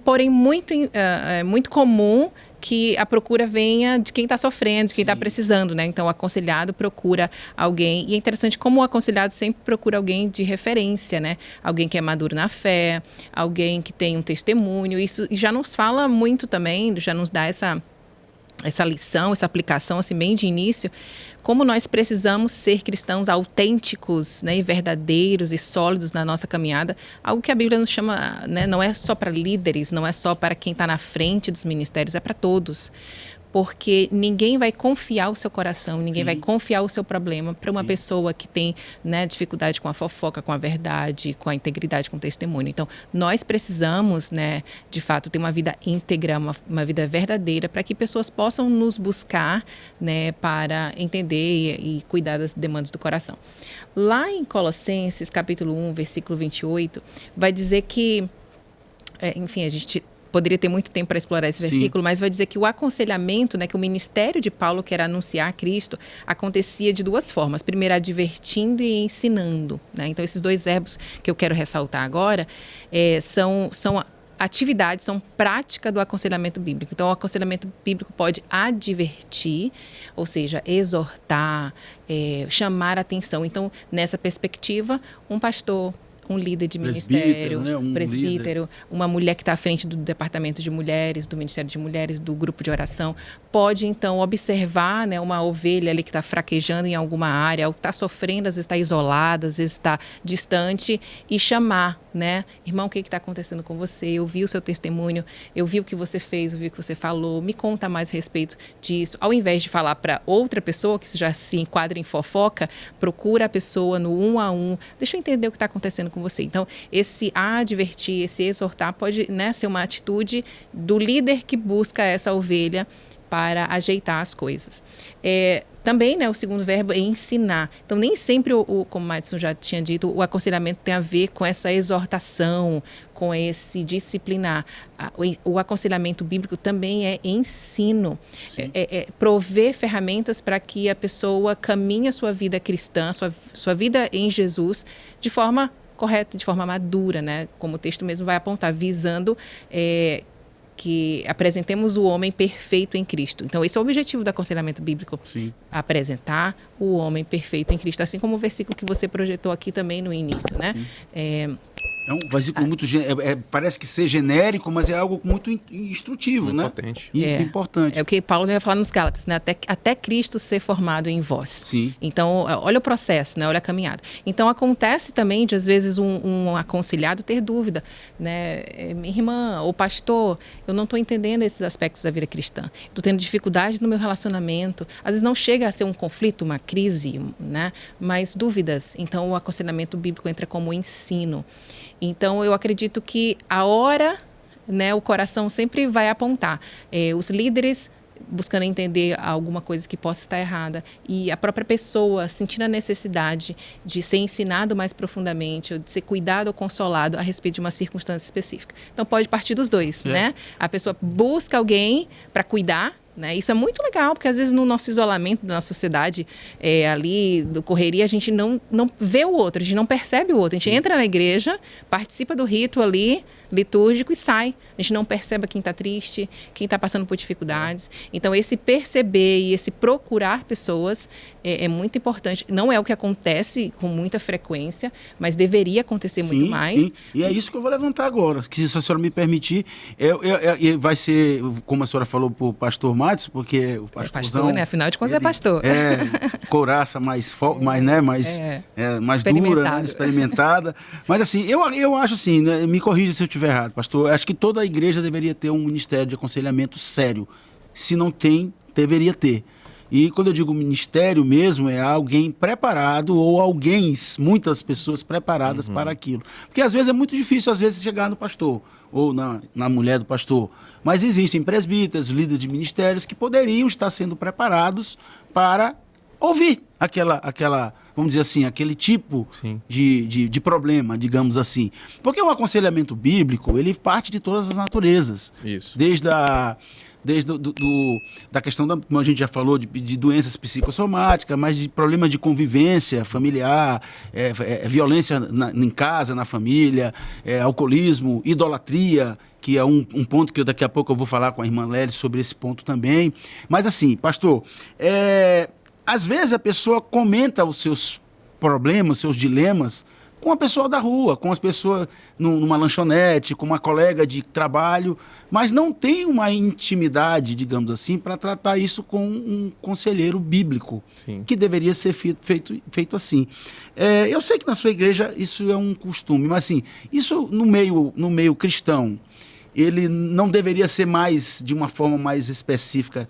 Porém, muito comum que a procura venha de quem está sofrendo, de quem está precisando, né? Então, o aconselhado procura alguém, e é interessante como o aconselhado sempre procura alguém de referência, né? Alguém que é maduro na fé, alguém que tem um testemunho. Isso já nos fala muito também, já nos dá essa lição, essa aplicação, assim, bem de início, como nós precisamos ser cristãos autênticos, né, e verdadeiros e sólidos na nossa caminhada, algo que a Bíblia nos chama, né, não é só para líderes, não é só para quem está na frente dos ministérios, é para todos. Porque ninguém vai confiar o seu coração, ninguém vai confiar o seu problema para uma pessoa que tem, né, dificuldade com a fofoca, com a verdade, com a integridade, com o testemunho. Então, nós precisamos, né, de fato, ter uma vida íntegra, uma vida verdadeira, para que pessoas possam nos buscar, né, para entender e cuidar das demandas do coração. Lá em Colossenses, capítulo 1, versículo 28, vai dizer que, enfim, a gente poderia ter muito tempo para explorar esse versículo, mas vai dizer que o aconselhamento, né, que o ministério de Paulo, que era anunciar Cristo, acontecia de duas formas. Primeiro, advertindo e ensinando, né? Então, esses dois verbos que eu quero ressaltar agora são atividades, são prática do aconselhamento bíblico. Então, o aconselhamento bíblico pode advertir, ou seja, exortar, chamar a atenção. Então, nessa perspectiva, um pastor, um líder de ministério, né? Um presbítero, uma mulher que está à frente do departamento de mulheres, do Ministério de Mulheres, do grupo de oração, pode então observar, né, uma ovelha ali que está fraquejando em alguma área, ou que está sofrendo, às vezes está isolada, às vezes está distante, e chamar, né? Irmão, o que está acontecendo com você? Eu vi o seu testemunho, eu vi o que você fez, eu vi o que você falou, me conta mais a respeito disso. Ao invés de falar para outra pessoa, que já se enquadra em fofoca, procura a pessoa no 1 a 1, deixa eu entender o que está acontecendo com você. Então, esse advertir, esse exortar pode, né, ser uma atitude do líder que busca essa ovelha para ajeitar as coisas. Também, né, o segundo verbo é ensinar. Então, nem sempre, como o Madison já tinha dito, o aconselhamento tem a ver com essa exortação, com esse disciplinar. O aconselhamento bíblico também é ensino. Prover ferramentas para que a pessoa caminhe a sua vida cristã, sua vida em Jesus, de forma correta, de forma madura, né? Como o texto mesmo vai apontar, visando que apresentemos o homem perfeito em Cristo. Então, esse é o objetivo do aconselhamento bíblico. Sim. Apresentar o homem perfeito em Cristo, assim como o versículo que você projetou aqui também no início, né? É um versículo muito... parece que ser genérico, mas é algo muito instrutivo, muito né? Potente. E importante. É o que Paulo vai falar nos Gálatas, né? Até Cristo ser formado em vós. Sim. Então, olha o processo, né? Olha a caminhada. Então, acontece também de, às vezes, um aconselhado ter dúvida, né? Minha irmã ou pastor, eu não estou entendendo esses aspectos da vida cristã. Estou tendo dificuldade no meu relacionamento. Às vezes não chega a ser um conflito, uma crise, né? Mas dúvidas. Então, o aconselhamento bíblico entra como ensino. Então, eu acredito que a hora, né, o coração sempre vai apontar. Os líderes buscando entender alguma coisa que possa estar errada, e a própria pessoa sentindo a necessidade de ser ensinado mais profundamente, ou de ser cuidado ou consolado a respeito de uma circunstância específica. Então, pode partir dos dois, né? A pessoa busca alguém para cuidar, né? Isso é muito legal, porque às vezes no nosso isolamento da nossa sociedade, ali do correria, a gente não vê o outro, a gente não percebe o outro. A gente entra na igreja, participa do rito ali, litúrgico, e sai. A gente não percebe quem está triste, quem está passando por dificuldades. Então, esse perceber e esse procurar pessoas é muito importante. Não é o que acontece com muita frequência, mas deveria acontecer muito mais. Sim. E é isso que eu vou levantar agora, que se a senhora me permitir, vai ser, como a senhora falou para o pastor Madison, porque o pastorzão... pastor, né? Afinal de contas, é pastor. Couraça mais dura, né? Experimentada. Mas assim, eu acho assim, né? Me corrija se eu estiver errado, pastor. Acho que toda a igreja deveria ter um ministério de aconselhamento sério. Se não tem, deveria ter. E quando eu digo ministério mesmo, é alguém preparado ou muitas pessoas preparadas para aquilo. Porque às vezes é muito difícil, chegar no pastor ou na mulher do pastor. Mas existem presbíteros, líderes de ministérios que poderiam estar sendo preparados para ouvir aquela, vamos dizer assim, aquele tipo de problema, digamos assim. Porque o aconselhamento bíblico, ele parte de todas as naturezas. Isso. Desde desde da questão, como a gente já falou, de doenças psicossomáticas, mas de problemas de convivência familiar, violência em casa, na família, alcoolismo, idolatria, que é um ponto que daqui a pouco eu vou falar com a irmã Lélia sobre esse ponto também. Mas assim, pastor, às vezes a pessoa comenta os seus problemas, seus dilemas, com a pessoa da rua, com as pessoas numa lanchonete, com uma colega de trabalho, mas não tem uma intimidade, digamos assim, para tratar isso com um conselheiro bíblico, Sim. que deveria ser feito assim. Eu sei que na sua igreja isso é um costume, mas assim, isso no meio cristão, ele não deveria ser de uma forma mais específica,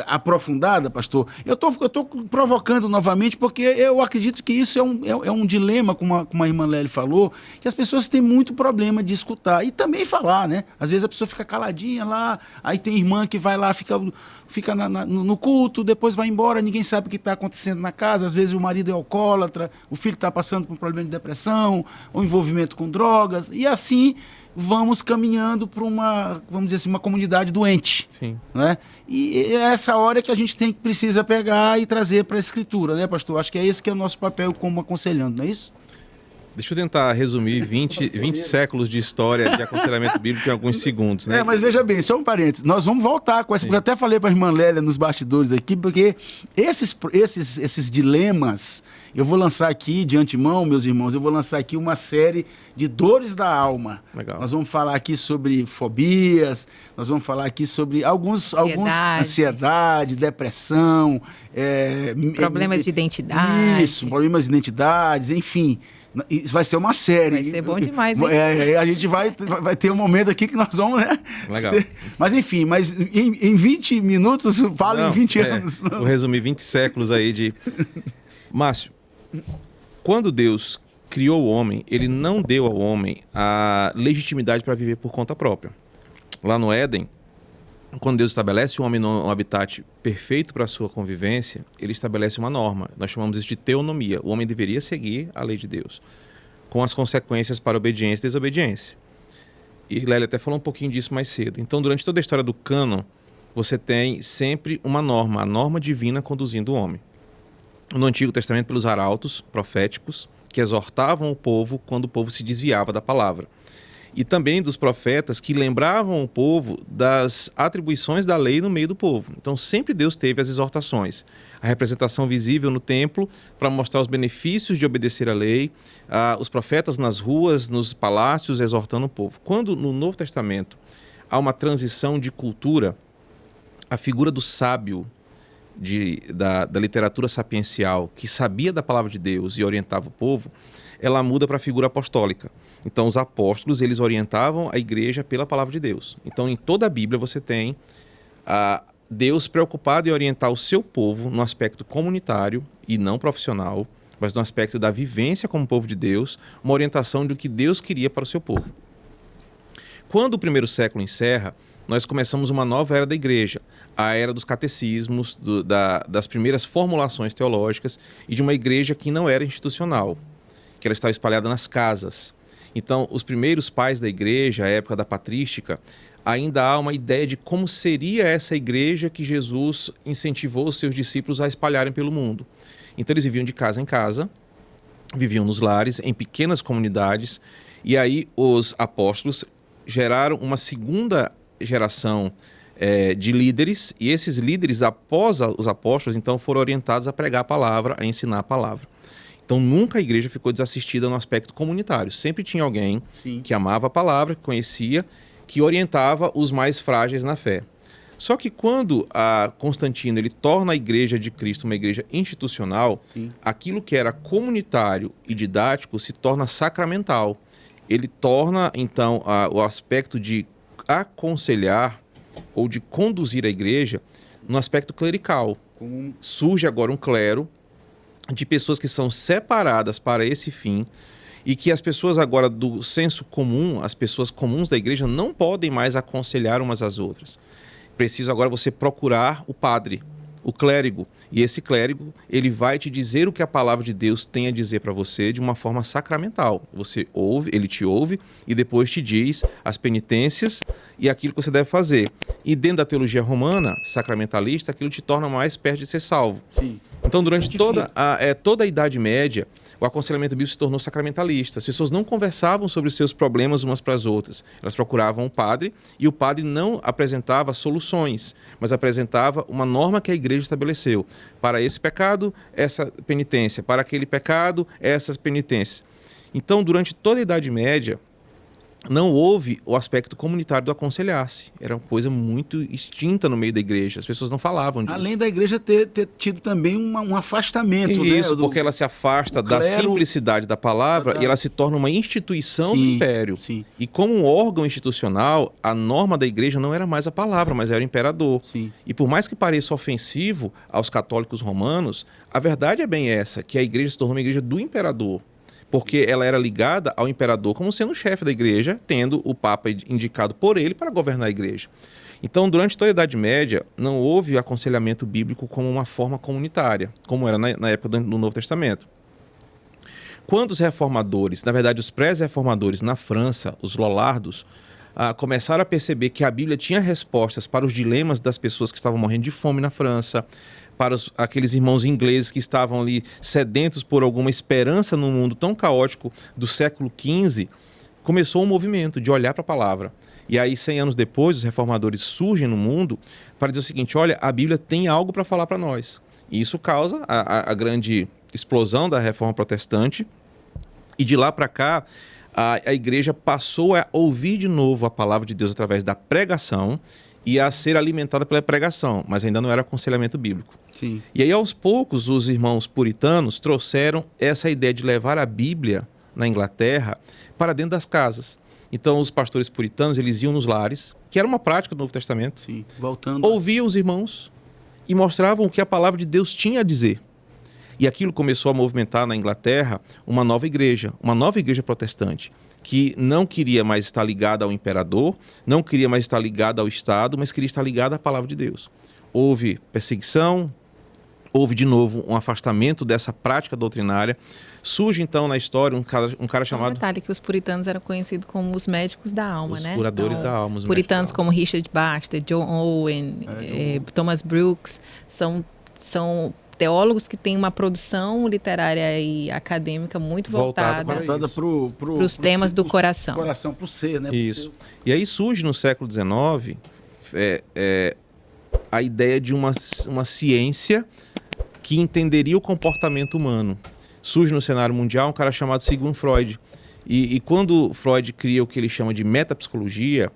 aprofundada, pastor? Eu estou provocando novamente, porque eu acredito que isso é um dilema, como a irmã Lélia falou, que as pessoas têm muito problema de escutar e também falar, né? Às vezes a pessoa fica caladinha lá, aí tem irmã que vai lá, fica no culto, depois vai embora, ninguém sabe o que está acontecendo na casa, às vezes o marido é alcoólatra, o filho está passando por um problema de depressão, ou envolvimento com drogas, e assim vamos caminhando para vamos dizer assim, uma comunidade doente. Sim. Né? E é essa hora que a gente precisa pegar e trazer para a Escritura, né, pastor? Acho que é esse que é o nosso papel como aconselhando, não é isso? Deixa eu tentar resumir 20 séculos de história de aconselhamento bíblico em alguns segundos, né? Mas veja bem, só um parênteses, nós vamos voltar com essa, porque eu até falei para a irmã Lélia nos bastidores aqui, porque esses dilemas, eu vou lançar aqui, de antemão, meus irmãos, eu vou lançar aqui uma série de dores da alma. Legal. Nós vamos falar aqui sobre fobias, nós vamos falar aqui sobre alguns ansiedade, depressão, problemas de identidade. Isso, problemas de identidades, enfim. Isso vai ser uma série. Vai ser bom demais, hein? A gente vai ter um momento aqui que nós vamos, né? Legal. Mas enfim, em 20 minutos, fala em 20 anos. Vou resumir 20 séculos aí de... Márcio, quando Deus criou o homem, ele não deu ao homem a legitimidade para viver por conta própria. Lá no Éden, quando Deus estabelece o homem num habitat perfeito para a sua convivência, ele estabelece uma norma. Nós chamamos isso de teonomia. O homem deveria seguir a lei de Deus, com as consequências para obediência e desobediência. E Lélia até falou um pouquinho disso mais cedo. Então, durante toda a história do cânon, você tem sempre uma norma, a norma divina conduzindo o homem. No Antigo Testamento, pelos arautos proféticos, que exortavam o povo quando o povo se desviava da palavra. E também dos profetas que lembravam o povo das atribuições da lei no meio do povo. Então, sempre Deus teve as exortações. A representação visível no templo para mostrar os benefícios de obedecer à lei, os profetas nas ruas, nos palácios, exortando o povo. Quando no Novo Testamento há uma transição de cultura, a figura do sábio, da literatura sapiencial, que sabia da palavra de Deus e orientava o povo, ela muda para a figura apostólica. Então, os apóstolos, eles orientavam a igreja pela palavra de Deus. Então, em toda a Bíblia, você tem Deus preocupado em orientar o seu povo no aspecto comunitário e não profissional, mas no aspecto da vivência como povo de Deus, uma orientação do que Deus queria para o seu povo. Quando o primeiro século encerra, nós começamos uma nova era da igreja, a era dos catecismos, das primeiras formulações teológicas e de uma igreja que não era institucional, que ela estava espalhada nas casas. Então, os primeiros pais da igreja, a época da patrística, ainda há uma ideia de como seria essa igreja que Jesus incentivou os seus discípulos a espalharem pelo mundo. Então, eles viviam de casa em casa, viviam nos lares, em pequenas comunidades, e aí os apóstolos geraram uma segunda geração de líderes, e esses líderes, após os apóstolos, então, foram orientados a pregar a palavra, a ensinar a palavra. Então, nunca a igreja ficou desassistida no aspecto comunitário. Sempre tinha alguém Sim. que amava a palavra, que conhecia, que orientava os mais frágeis na fé. Só que quando Constantino ele torna a igreja de Cristo uma igreja institucional, Sim. aquilo que era comunitário e didático se torna sacramental. Ele torna, então, o aspecto de aconselhar ou de conduzir a igreja no aspecto clerical. Surge agora um clero de pessoas que são separadas para esse fim e que as pessoas agora do senso comum, as pessoas comuns da igreja não podem mais aconselhar umas às outras. Preciso agora você procurar o padre, o clérigo. E esse clérigo, ele vai te dizer o que a palavra de Deus tem a dizer para você de uma forma sacramental. Você ouve, ele te ouve e depois te diz as penitências e aquilo que você deve fazer. E dentro da teologia romana, sacramentalista, aquilo te torna mais perto de ser salvo. Sim. Então, durante toda a Idade Média, o aconselhamento bíblico se tornou sacramentalista. As pessoas não conversavam sobre os seus problemas umas para as outras. Elas procuravam um padre e o padre não apresentava soluções, mas apresentava uma norma que a igreja estabeleceu. Para esse pecado, essa penitência. Para aquele pecado, essas penitências. Então, durante toda a Idade Média, não houve o aspecto comunitário do aconselhar-se. Era uma coisa muito extinta no meio da igreja. As pessoas não falavam disso. Além da igreja ter tido também um afastamento. Isso, né? porque ela se afasta da simplicidade da palavra e ela se torna uma instituição do império. Sim. E como um órgão institucional, a norma da igreja não era mais a palavra, mas era o imperador. Sim. E por mais que pareça ofensivo aos católicos romanos, a verdade é bem essa, que a igreja se tornou uma igreja do imperador. Porque ela era ligada ao imperador como sendo o chefe da igreja, tendo o Papa indicado por ele para governar a igreja. Então, durante toda a Idade Média, não houve aconselhamento bíblico como uma forma comunitária, como era na época do Novo Testamento. Quando os reformadores, na verdade os pré-reformadores na França, os Lollardos, começaram a perceber que a Bíblia tinha respostas para os dilemas das pessoas que estavam morrendo de fome na França, para aqueles irmãos ingleses que estavam ali sedentos por alguma esperança no mundo tão caótico do século XV, começou um movimento de olhar para a palavra. E aí, 100 anos depois, os reformadores surgem no mundo para dizer o seguinte: olha, a Bíblia tem algo para falar para nós. E isso causa a grande explosão da Reforma Protestante. E de lá para cá, a igreja passou a ouvir de novo a palavra de Deus através da pregação e a ser alimentada pela pregação, mas ainda não era aconselhamento bíblico. Sim. E aí, aos poucos, os irmãos puritanos trouxeram essa ideia de levar a Bíblia na Inglaterra para dentro das casas. Então, os pastores puritanos, eles iam nos lares, que era uma prática do Novo Testamento, Sim. Voltando. ouviam os irmãos e mostravam o que a palavra de Deus tinha a dizer. E aquilo começou a movimentar na Inglaterra uma nova igreja protestante, que não queria mais estar ligada ao imperador, não queria mais estar ligada ao Estado, mas queria estar ligada à palavra de Deus. Houve perseguição, houve de novo um afastamento dessa prática doutrinária. Surge então na história um cara chamado... Um detalhe que os puritanos eram conhecidos como os médicos da alma, os né? curadores da alma. Os puritanos como Richard Baxter, John Owen, Thomas Brooks, são teólogos que têm uma produção literária e acadêmica muito voltada para os temas do coração. Para o ser, né? Isso. E aí surge no século XIX a ideia de uma ciência que entenderia o comportamento humano. Surge no cenário mundial um cara chamado Sigmund Freud. E quando Freud cria o que ele chama de metapsicologia,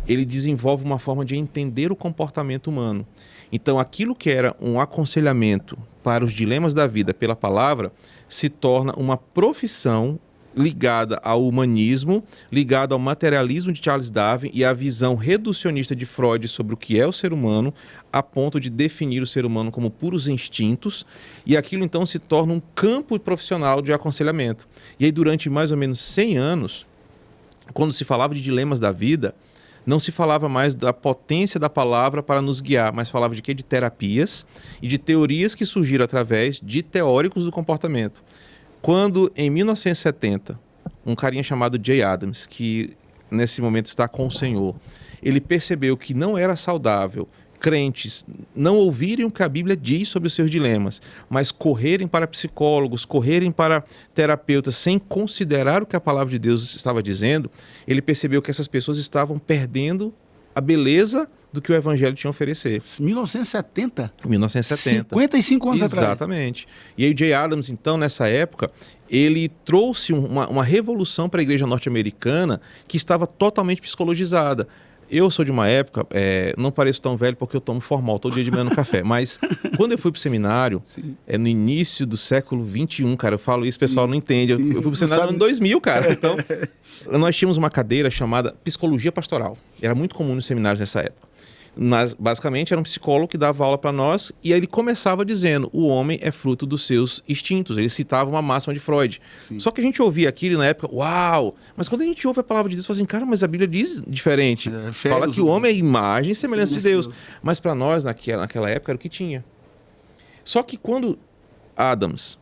ele desenvolve uma forma de entender o comportamento humano. Então, aquilo que era um aconselhamento para os dilemas da vida pela palavra se torna uma profissão ligada ao humanismo, ligada ao materialismo de Charles Darwin e à visão reducionista de Freud sobre o que é o ser humano, a ponto de definir o ser humano como puros instintos, e aquilo então se torna um campo profissional de aconselhamento. E aí, durante mais ou menos 100 anos, quando se falava de dilemas da vida, não se falava mais da potência da palavra para nos guiar, mas falava de quê? De terapias e de teorias que surgiram através de teóricos do comportamento. Quando, em 1970, um carinha chamado Jay Adams, que nesse momento está com o Senhor, ele percebeu que não era saudável crentes não ouvirem o que a Bíblia diz sobre os seus dilemas, mas correrem para psicólogos, correrem para terapeutas sem considerar o que a palavra de Deus estava dizendo, ele percebeu que essas pessoas estavam perdendo a beleza do que o Evangelho tinha a oferecer. 1970? 1970. 55 anos atrás. Exatamente. E aí o Jay Adams, então, nessa época, ele trouxe uma revolução para a igreja norte-americana que estava totalmente psicologizada. Eu sou de uma época, não pareço tão velho porque eu tomo Formal todo dia de manhã no café, mas quando eu fui para o seminário, no início do século XXI, cara, eu falo isso, o pessoal não entende, eu fui para o seminário no ano 2000, cara. Então, nós tínhamos uma cadeira chamada Psicologia Pastoral. Era muito comum nos seminários nessa época. Mas, basicamente, era um psicólogo que dava aula para nós e aí ele começava dizendo: o homem é fruto dos seus instintos. Ele citava uma máxima de Freud. Sim. Só que a gente ouvia aquilo na época, uau! Mas quando a gente ouve a palavra de Deus, fala assim, cara, mas a Bíblia diz diferente. Fala que o homem é imagem e semelhança de Deus. Mas para nós, naquela época, era o que tinha. Só que quando Adams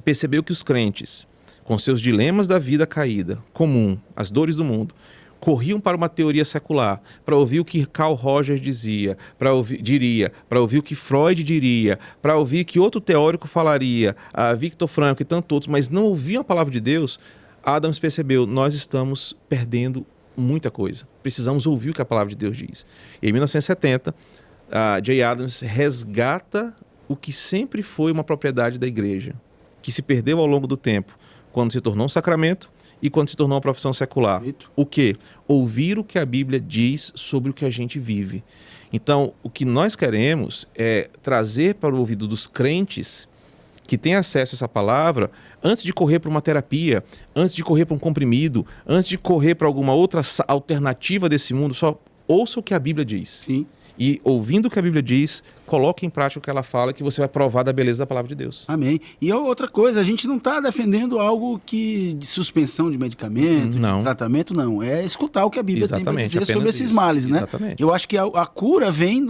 percebeu que os crentes, com seus dilemas da vida caída, comum, as dores do mundo, corriam para uma teoria secular, para ouvir o que Carl Rogers diria, para ouvir o que Freud diria, para ouvir o que outro teórico falaria, Viktor Frankl e tantos outros, mas não ouviam a palavra de Deus, Adams percebeu, nós estamos perdendo muita coisa. Precisamos ouvir o que a palavra de Deus diz. E em 1970, J. Adams resgata o que sempre foi uma propriedade da igreja, que se perdeu ao longo do tempo, quando se tornou um sacramento e quando se tornou uma profissão secular. Perfeito. O quê? Ouvir o que a Bíblia diz sobre o que a gente vive. Então, o que nós queremos é trazer para o ouvido dos crentes que têm acesso a essa palavra, antes de correr para uma terapia, antes de correr para um comprimido, antes de correr para alguma outra alternativa desse mundo, só ouça o que a Bíblia diz. Sim. E ouvindo o que a Bíblia diz, coloque em prática o que ela fala, que você vai provar da beleza da palavra de Deus. Amém. E outra coisa, a gente não está defendendo algo de suspensão de medicamento, Não. de tratamento, não. É escutar o que a Bíblia tem para Exatamente, dizer apenas sobre esses isso. males, né? Exatamente. Eu acho que a cura vem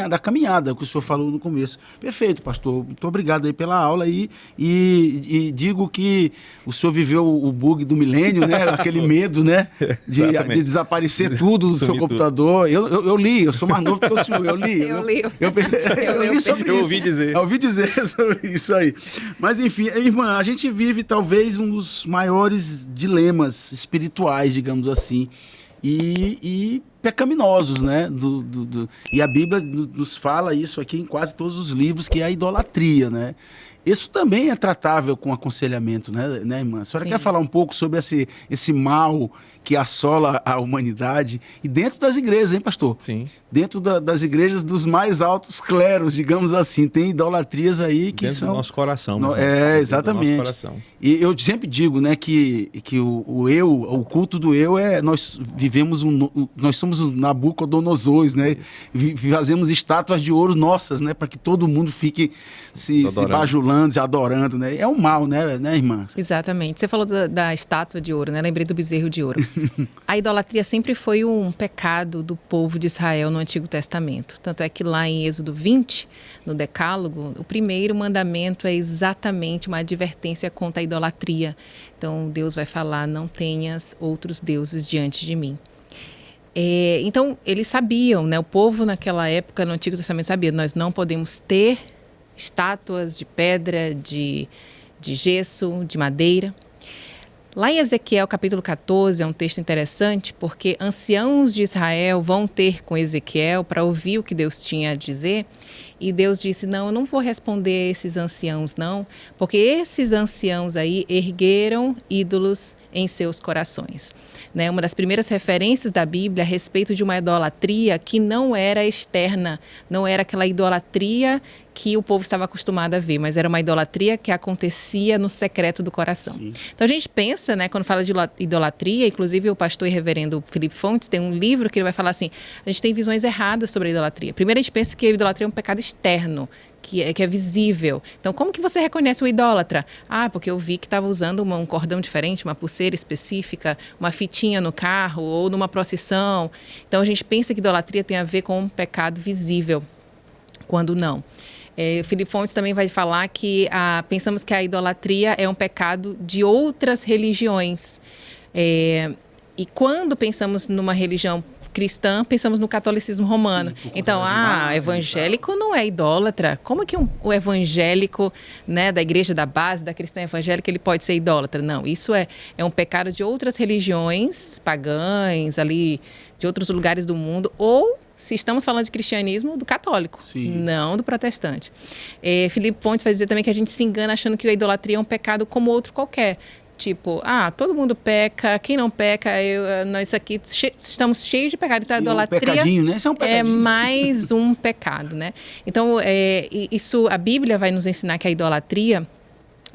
da caminhada, que o senhor falou no começo. Perfeito, pastor. Muito obrigado aí pela aula aí. E digo que o senhor viveu o bug do milênio, né? Aquele medo, né? De desaparecer tudo do seu computador. Eu li, eu sou mais novo que o senhor, eu li. Eu li. Eu li sobre Eu isso. ouvi dizer. Eu ouvi dizer sobre isso aí. Mas enfim, irmã, a gente vive talvez um dos maiores dilemas espirituais, digamos assim, e pecaminosos, né? E a Bíblia nos fala isso aqui em quase todos os livros, que é a idolatria, né? Isso também é tratável com aconselhamento, né, irmã? A senhora quer falar um pouco sobre esse mal que assola a humanidade e dentro das igrejas, hein, pastor? Sim. Dentro das igrejas dos mais altos cleros, digamos assim, tem idolatrias aí que Dentro são... do nosso coração. Exatamente. Dentro do nosso coração. E eu sempre digo, né, que o culto do eu nós vivemos nós somos os Nabucodonosores, né? Fazemos estátuas de ouro nossas, né, para que todo mundo fique se bajulando, se adorando, né? É um mal, né, irmã? Exatamente. Você falou da estátua de ouro, né? Lembrei do bezerro de ouro. A idolatria sempre foi um pecado do povo de Israel no Antigo Testamento. Tanto é que lá em Êxodo 20, no Decálogo, o primeiro mandamento é exatamente uma advertência contra a idolatria. Então, Deus vai falar, não tenhas outros deuses diante de mim. Então, eles sabiam, né? O povo naquela época, no Antigo Testamento, sabia, nós não podemos ter estátuas de pedra, de gesso, de madeira. Lá em Ezequiel, capítulo 14, é um texto interessante, porque anciãos de Israel vão ter com Ezequiel para ouvir o que Deus tinha a dizer, e Deus disse, não, eu não vou responder a esses anciãos, não, porque esses anciãos aí ergueram ídolos em seus corações. Né? Uma das primeiras referências da Bíblia a respeito de uma idolatria que não era externa, não era aquela idolatria que o povo estava acostumado a ver, mas era uma idolatria que acontecia no secreto do coração. Sim. Então a gente pensa, né, quando fala de idolatria, inclusive o pastor e reverendo Felipe Fontes tem um livro que ele vai falar assim, a gente tem visões erradas sobre a idolatria. Primeiro a gente pensa que a idolatria é um pecado externo, que é visível. Então, como que você reconhece o idólatra? Porque eu vi que estava usando um cordão diferente, uma pulseira específica, uma fitinha no carro ou numa procissão. Então, a gente pensa que idolatria tem a ver com um pecado visível, quando não. Felipe Fontes também vai falar que pensamos que a idolatria é um pecado de outras religiões. E quando pensamos numa religião cristã, pensamos no catolicismo romano. Então, evangélico não é idólatra. Como que o evangélico, né, da igreja da base, da cristã evangélica, ele pode ser idólatra? Não, isso é um pecado de outras religiões pagãs, ali, de outros lugares do mundo, ou, se estamos falando de cristianismo, do católico, não do protestante. Felipe Fontes vai dizer também que a gente se engana achando que a idolatria é um pecado como outro qualquer. Tipo, todo mundo peca, quem não peca, nós aqui estamos cheios de pecado. Então, a idolatria pecadinho, né? Isso é um pecadinho. É mais um pecado, né? Então, a Bíblia vai nos ensinar que a idolatria,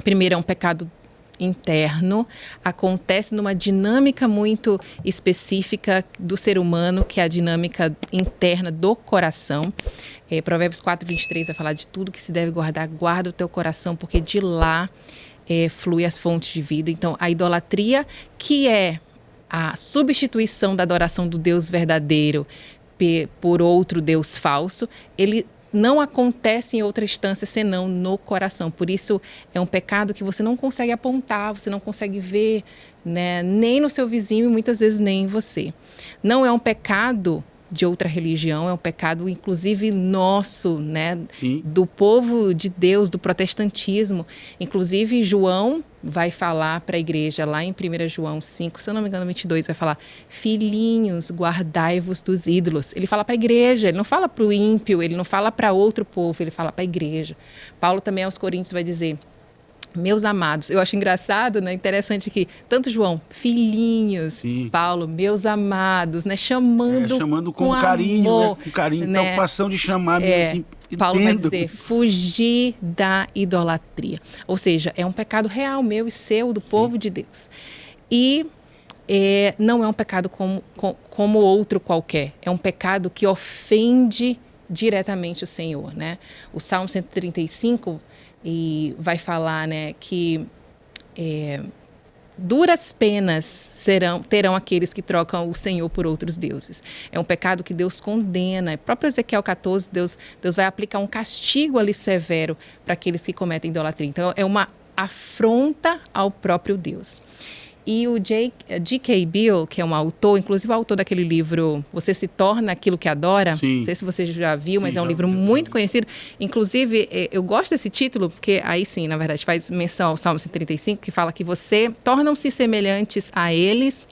primeiro, é um pecado interno, acontece numa dinâmica muito específica do ser humano, que é a dinâmica interna do coração. Provérbios 4:23 vai falar de tudo que se deve guardar, guarda o teu coração, porque de lá flui as fontes de vida. Então, a idolatria, que é a substituição da adoração do Deus verdadeiro por outro Deus falso, ele não acontece em outra instância senão no coração. Por isso, é um pecado que você não consegue apontar, você não consegue ver, né, nem no seu vizinho e muitas vezes nem em você. Não é um pecado de outra religião, é um pecado inclusive nosso, né, do povo de Deus, do protestantismo. Inclusive João vai falar para a igreja lá em 1 João 5, se eu não me engano 22, vai falar: filhinhos, guardai-vos dos ídolos. Ele fala para a igreja, ele não fala para o ímpio, ele não fala para outro povo, ele fala para a igreja. Paulo também aos Coríntios vai dizer: meus amados. Eu acho engraçado, né? Interessante que tanto João, filhinhos, sim, Paulo, meus amados, né? Chamando com carinho, amor, né? Com carinho, né? Preocupação de chamar mesmo. Assim, Paulo vai dizer: fugir da idolatria. Ou seja, é um pecado real, meu e seu, do povo de Deus. E não é um pecado como outro qualquer. É um pecado que ofende diretamente o Senhor, né? O Salmo 135 e vai falar, né, que duras penas terão aqueles que trocam o Senhor por outros deuses. É um pecado que Deus condena. O próprio Ezequiel 14, Deus vai aplicar um castigo ali severo para aqueles que cometem idolatria. Então, é uma afronta ao próprio Deus. E o G.K. Beale, que é um autor, inclusive o autor daquele livro Você se torna aquilo que adora, sim, não sei se você já viu, mas sim, é um livro muito conhecido. Inclusive, eu gosto desse título, porque aí sim, na verdade, faz menção ao Salmo 135, que fala que você tornam-se semelhantes a eles,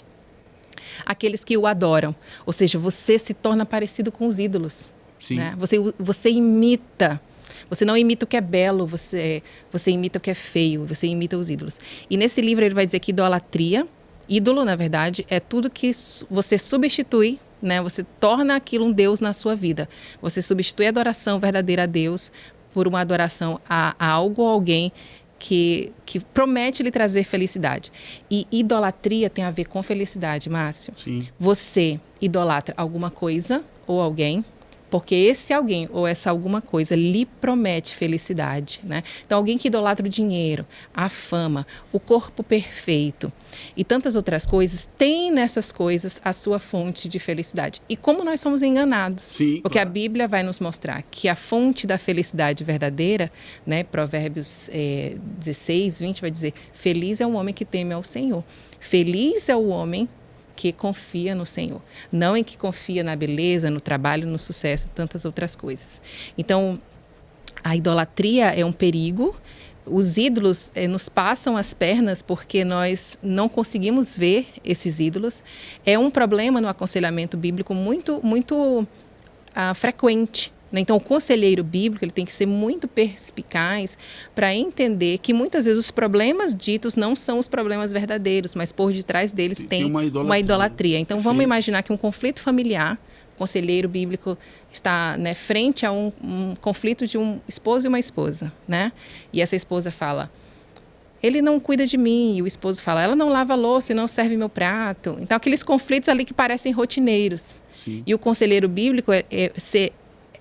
aqueles que o adoram. Ou seja, você se torna parecido com os ídolos. Sim. Né? Você imita. Você não imita o que é belo, você imita o que é feio, você imita os ídolos. E nesse livro ele vai dizer que idolatria, ídolo, na verdade, é tudo que você substitui, né? Você torna aquilo um Deus na sua vida. Você substitui a adoração verdadeira a Deus por uma adoração a algo ou alguém que promete lhe trazer felicidade. E idolatria tem a ver com felicidade, Márcio. Sim. Você idolatra alguma coisa ou alguém, porque esse alguém ou essa alguma coisa lhe promete felicidade, né? Então, alguém que idolatra o dinheiro, a fama, o corpo perfeito e tantas outras coisas, tem nessas coisas a sua fonte de felicidade. E como nós somos enganados? Sim, porque claro, a Bíblia vai nos mostrar que a fonte da felicidade verdadeira, né? Provérbios 16, 20 vai dizer: feliz é o homem que teme ao Senhor. Feliz é o homem que confia no Senhor, não em que confia na beleza, no trabalho, no sucesso e tantas outras coisas. Então, a idolatria é um perigo. Os ídolos nos passam as pernas porque nós não conseguimos ver esses ídolos. É um problema no aconselhamento bíblico muito frequente. Então, o conselheiro bíblico ele tem que ser muito perspicaz para entender que muitas vezes os problemas ditos não são os problemas verdadeiros, mas por detrás deles tem uma idolatria. Então, vamos imaginar que um conflito familiar, o conselheiro bíblico está, né, frente a um conflito de um esposo e uma esposa, né? E essa esposa fala: ele não cuida de mim. E o esposo fala: ela não lava a louça e não serve meu prato. Então, aqueles conflitos ali que parecem rotineiros. Sim. E o conselheiro bíblico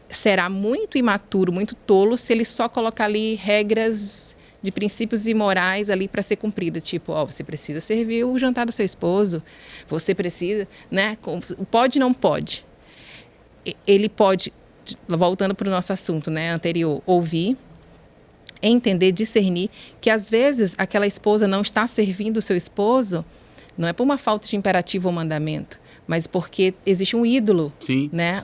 será muito imaturo, muito tolo, se ele só colocar ali regras de princípios e morais ali para ser cumprida. Tipo, você precisa servir o jantar do seu esposo, você precisa, né? Pode, não pode. Ele pode, voltando para o nosso assunto, né, anterior, ouvir, entender, discernir que às vezes aquela esposa não está servindo o seu esposo, não é por uma falta de imperativo ou mandamento, mas porque existe um ídolo. Sim. Né?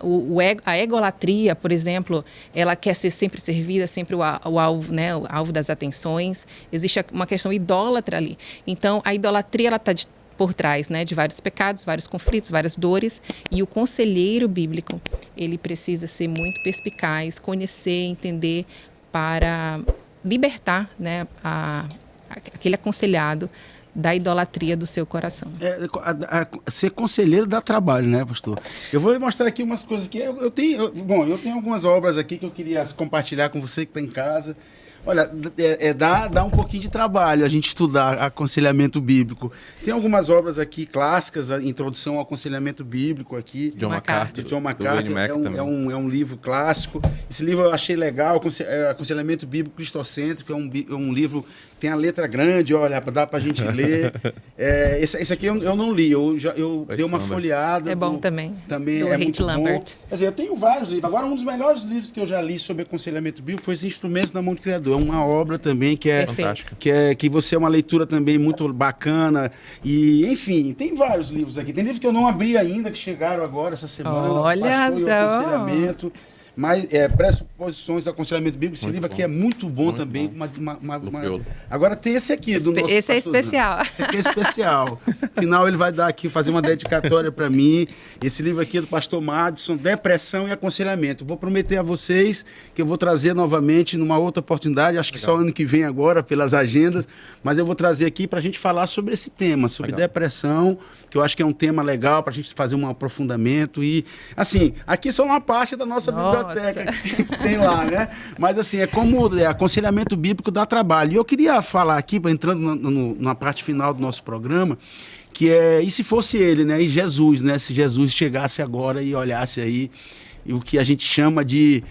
A egolatria, por exemplo, ela quer ser sempre servida, sempre o alvo, né? O alvo das atenções. Existe uma questão idólatra ali. Então, a idolatria ela está por trás, né, de vários pecados, vários conflitos, várias dores. E o conselheiro bíblico, ele precisa ser muito perspicaz, conhecer, entender, para libertar, né, aquele aconselhado da idolatria do seu coração. Ser conselheiro dá trabalho, né, pastor? Eu vou mostrar aqui umas coisas que eu tenho algumas obras aqui que eu queria compartilhar com você que está em casa. Olha, dá um pouquinho de trabalho a gente estudar aconselhamento bíblico. Tem algumas obras aqui clássicas, a Introdução ao Aconselhamento Bíblico aqui. John MacArthur. John MacArthur é um livro clássico. Esse livro eu achei legal, Aconselhamento Bíblico Cristocêntrico, é um livro que tem a letra grande, olha, dá pra gente ler. Esse aqui eu não li, eu dei uma folheada. É bom também. Também do é Haight muito Lambert. bom. Quer dizer, eu tenho vários livros. Agora, um dos melhores livros que eu já li sobre aconselhamento bíblico foi Instrumentos na Mão do Criador. É uma obra também que é fantástica. Que você é uma leitura também muito bacana. E, enfim, tem vários livros aqui. Tem livros que eu não abri ainda, que chegaram agora essa semana. Olha Pastor e o Aconselhamento. Mas Pressuposições do Aconselhamento Bíblico, esse livro aqui é muito bom também. Agora tem esse aqui. Do nosso esse é especial. Esse aqui é especial. Afinal, ele vai dar aqui, fazer uma dedicatória para mim. Esse livro aqui é do pastor Madison, Depressão e Aconselhamento. Vou prometer a vocês que eu vou trazer novamente numa outra oportunidade, acho que só ano que vem agora, pelas agendas, mas eu vou trazer aqui para a gente falar sobre esse tema, sobre depressão, que eu acho que é um tema legal para a gente fazer um aprofundamento. E, assim, aqui só uma parte da nossa biblioteca que tem lá, né? Mas assim, é como aconselhamento bíblico dá trabalho. E eu queria falar aqui, entrando na parte final do nosso programa, que e se fosse ele, né? E Jesus, né? Se Jesus chegasse agora e olhasse aí o que a gente chama de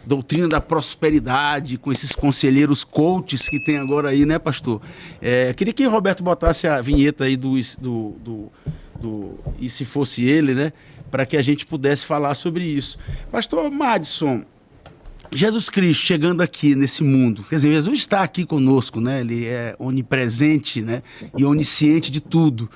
doutrina da prosperidade, com esses conselheiros coaches que tem agora aí, né, pastor? Eu queria que o Roberto botasse a vinheta aí do E se fosse ele, né? Para que a gente pudesse falar sobre isso. Pastor Madison, Jesus Cristo chegando aqui nesse mundo, quer dizer, Jesus está aqui conosco, né? Ele é onipresente, né? E onisciente de tudo.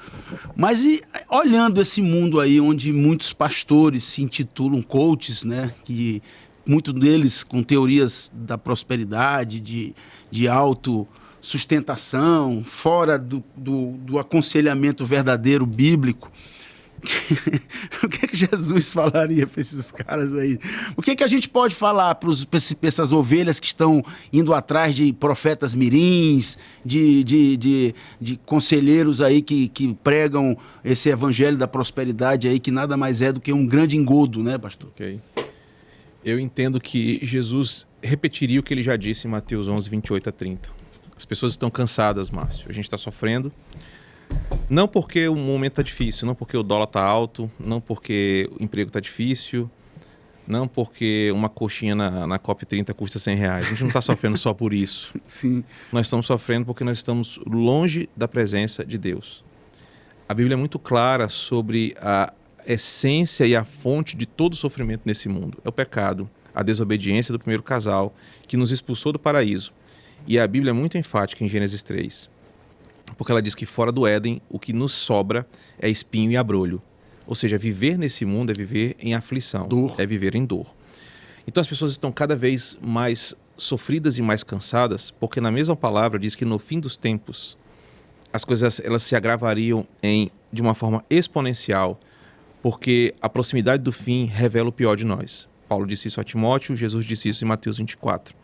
Mas olhando esse mundo aí, onde muitos pastores se intitulam coaches, né? Que muitos deles com teorias da prosperidade, de autossustentação, fora do aconselhamento verdadeiro bíblico. O que Jesus falaria para esses caras aí? O que a gente pode falar para essas ovelhas que estão indo atrás de profetas mirins, de conselheiros aí que pregam esse evangelho da prosperidade aí, que nada mais é do que um grande engodo, né, pastor? Ok. Eu entendo que Jesus repetiria o que ele já disse em Mateus 11, 28 a 30. As pessoas estão cansadas, Márcio. A gente está sofrendo. Não porque o momento está difícil, não porque o dólar está alto, não porque o emprego está difícil, não porque uma coxinha na COP30 custa R$100. A gente não está sofrendo só por isso. Sim. Nós estamos sofrendo porque nós estamos longe da presença de Deus. A Bíblia é muito clara sobre a essência e a fonte de todo sofrimento nesse mundo. É o pecado, a desobediência do primeiro casal que nos expulsou do paraíso. E a Bíblia é muito enfática em Gênesis 3. Porque ela diz que fora do Éden, o que nos sobra é espinho e abrolho. Ou seja, viver nesse mundo é viver em aflição, é viver em dor. Então as pessoas estão cada vez mais sofridas e mais cansadas, porque na mesma palavra diz que no fim dos tempos, as coisas elas se agravariam de uma forma exponencial, porque a proximidade do fim revela o pior de nós. Paulo disse isso a Timóteo, Jesus disse isso em Mateus 24.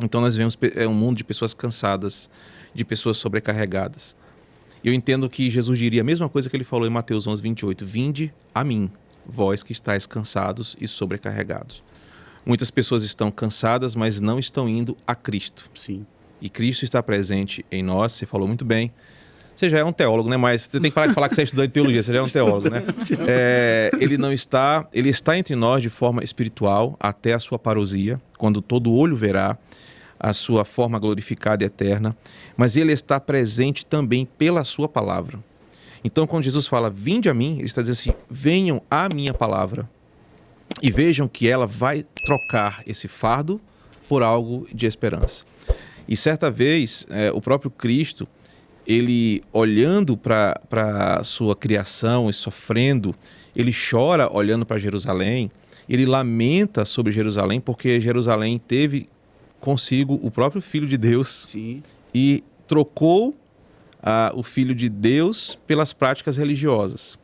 Então nós vemos um mundo de pessoas cansadas, de pessoas sobrecarregadas. Eu entendo que Jesus diria a mesma coisa que ele falou em Mateus 11, 28. Vinde a mim, vós que estáis cansados e sobrecarregados. Muitas pessoas estão cansadas, mas não estão indo a Cristo. Sim. E Cristo está presente em nós, você falou muito bem. Você já é um teólogo, né? Mas você tem que parar de falar que você é estudante de teologia, você já é um teólogo, né? Ele está entre nós de forma espiritual até a sua parousia, quando todo olho verá a sua forma glorificada e eterna, mas ele está presente também pela sua palavra. Então, quando Jesus fala, vinde a mim, ele está dizendo assim, venham à minha palavra e vejam que ela vai trocar esse fardo por algo de esperança. E certa vez, o próprio Cristo, ele olhando para a sua criação e sofrendo, ele chora olhando para Jerusalém, ele lamenta sobre Jerusalém, porque Jerusalém teve consigo o próprio Filho de Deus. Sim. E trocou o Filho de Deus pelas práticas religiosas.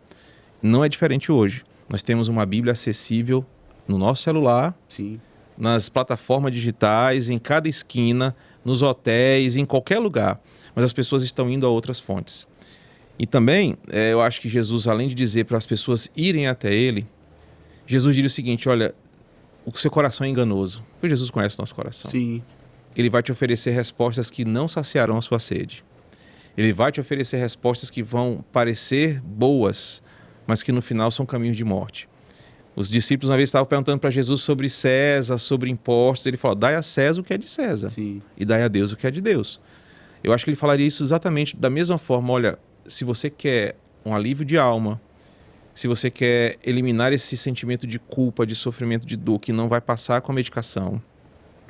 Não é diferente hoje. Nós temos uma Bíblia acessível no nosso celular, sim, nas plataformas digitais, em cada esquina, nos hotéis, em qualquer lugar. Mas as pessoas estão indo a outras fontes. E também, eu acho que Jesus, além de dizer para as pessoas irem até Ele, Jesus diria o seguinte, olha, o seu coração é enganoso. Porque Jesus conhece o nosso coração. Sim. Ele vai te oferecer respostas que não saciarão a sua sede. Ele vai te oferecer respostas que vão parecer boas, mas que no final são caminhos de morte. Os discípulos uma vez estavam perguntando para Jesus sobre César, sobre impostos. Ele falou, dai a César o que é de César. Sim. E dai a Deus o que é de Deus. Eu acho que ele falaria isso exatamente da mesma forma. Olha, se você quer um alívio de alma, se você quer eliminar esse sentimento de culpa, de sofrimento, de dor, que não vai passar com a medicação,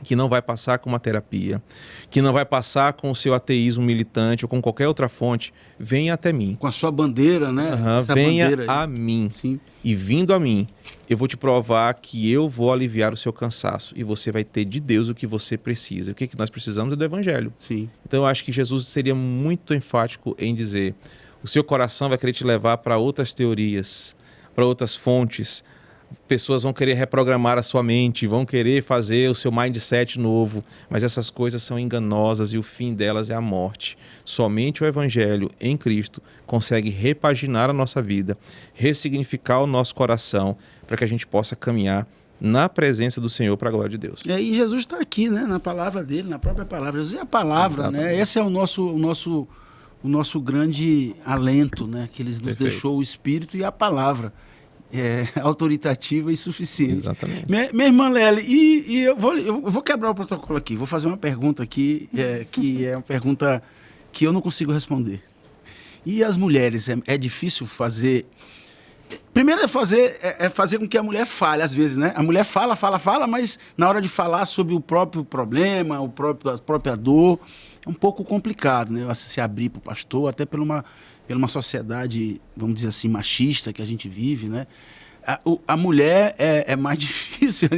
que não vai passar com uma terapia, que não vai passar com o seu ateísmo militante ou com qualquer outra fonte, venha até mim. Com a sua bandeira, né? Venha bandeira a mim. Sim. E vindo a mim, eu vou te provar que eu vou aliviar o seu cansaço. E você vai ter de Deus o que você precisa. O que nós precisamos é do Evangelho. Sim. Então eu acho que Jesus seria muito enfático em dizer, o seu coração vai querer te levar para outras teorias, para outras fontes. Pessoas vão querer reprogramar a sua mente, vão querer fazer o seu mindset novo, mas essas coisas são enganosas e o fim delas é a morte. Somente o Evangelho em Cristo consegue repaginar a nossa vida, ressignificar o nosso coração, para que a gente possa caminhar na presença do Senhor para a glória de Deus. E aí Jesus está aqui, né? Na palavra dele, na própria palavra. Jesus é a palavra, né? Esse é o nosso grande alento, né? Que ele nos Perfeito. deixou o Espírito e a palavra. Autoritativa e suficiente. Exatamente. Minha irmã Lely, e eu vou quebrar o protocolo aqui, vou fazer uma pergunta aqui, que é uma pergunta que eu não consigo responder. E as mulheres, é difícil fazer... Primeiro é fazer com que a mulher fale, às vezes, né? A mulher fala, mas na hora de falar sobre o próprio problema, a própria dor, é um pouco complicado, né? Se abrir para o pastor, até por uma sociedade, vamos dizer assim, machista que a gente vive, né? A mulher é mais difícil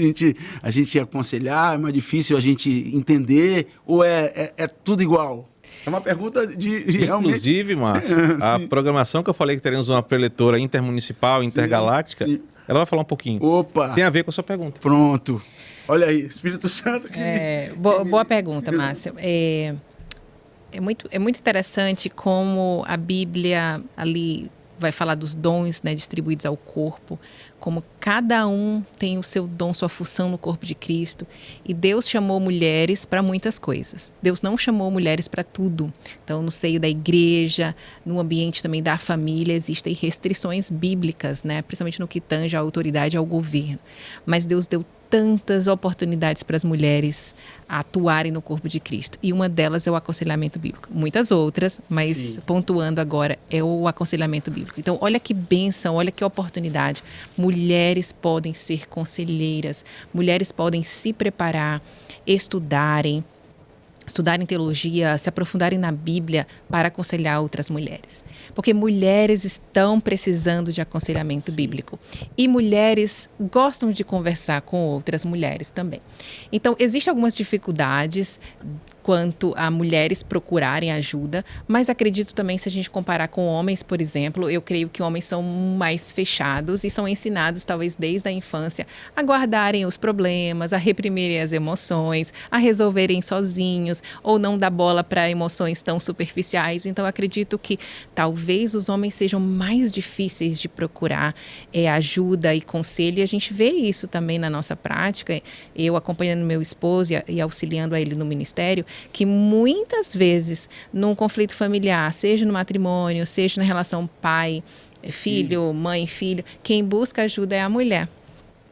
a gente aconselhar, é mais difícil a gente entender, ou é tudo igual? É uma pergunta de realmente... Inclusive, Márcio, a programação que eu falei que teremos uma preletora intermunicipal, intergaláctica, sim. Ela vai falar um pouquinho. Opa! Tem a ver com a sua pergunta. Pronto. Olha aí, Espírito Santo. Boa pergunta, Márcio. É muito interessante como a Bíblia ali vai falar dos dons, né, distribuídos ao corpo, como cada um tem o seu dom, sua função no corpo de Cristo. E Deus chamou mulheres para muitas coisas. Deus não chamou mulheres para tudo. Então, no seio da igreja, no ambiente também da família, existem restrições bíblicas, né, principalmente no que tange à autoridade e ao governo. Mas Deus deu tantas oportunidades para as mulheres atuarem no corpo de Cristo. E uma delas é o aconselhamento bíblico. Muitas outras, mas Sim. pontuando agora, é o aconselhamento bíblico. Então, olha que bênção, olha que oportunidade. Mulheres podem ser conselheiras, mulheres podem se preparar, estudarem teologia, se aprofundarem na Bíblia para aconselhar outras mulheres. Porque mulheres estão precisando de aconselhamento bíblico. E mulheres gostam de conversar com outras mulheres também. Então, existem algumas dificuldades quanto a mulheres procurarem ajuda, mas acredito também, se a gente comparar com homens, por exemplo, eu creio que homens são mais fechados e são ensinados, talvez desde a infância, a guardarem os problemas, a reprimirem as emoções, a resolverem sozinhos, ou não dar bola para emoções tão superficiais. Então, acredito que talvez os homens sejam mais difíceis de procurar ajuda e conselho, e a gente vê isso também na nossa prática, eu acompanhando meu esposo e auxiliando a ele no ministério, que muitas vezes num conflito familiar, seja no matrimônio, seja na relação pai-filho, mãe-filho, quem busca ajuda é a mulher.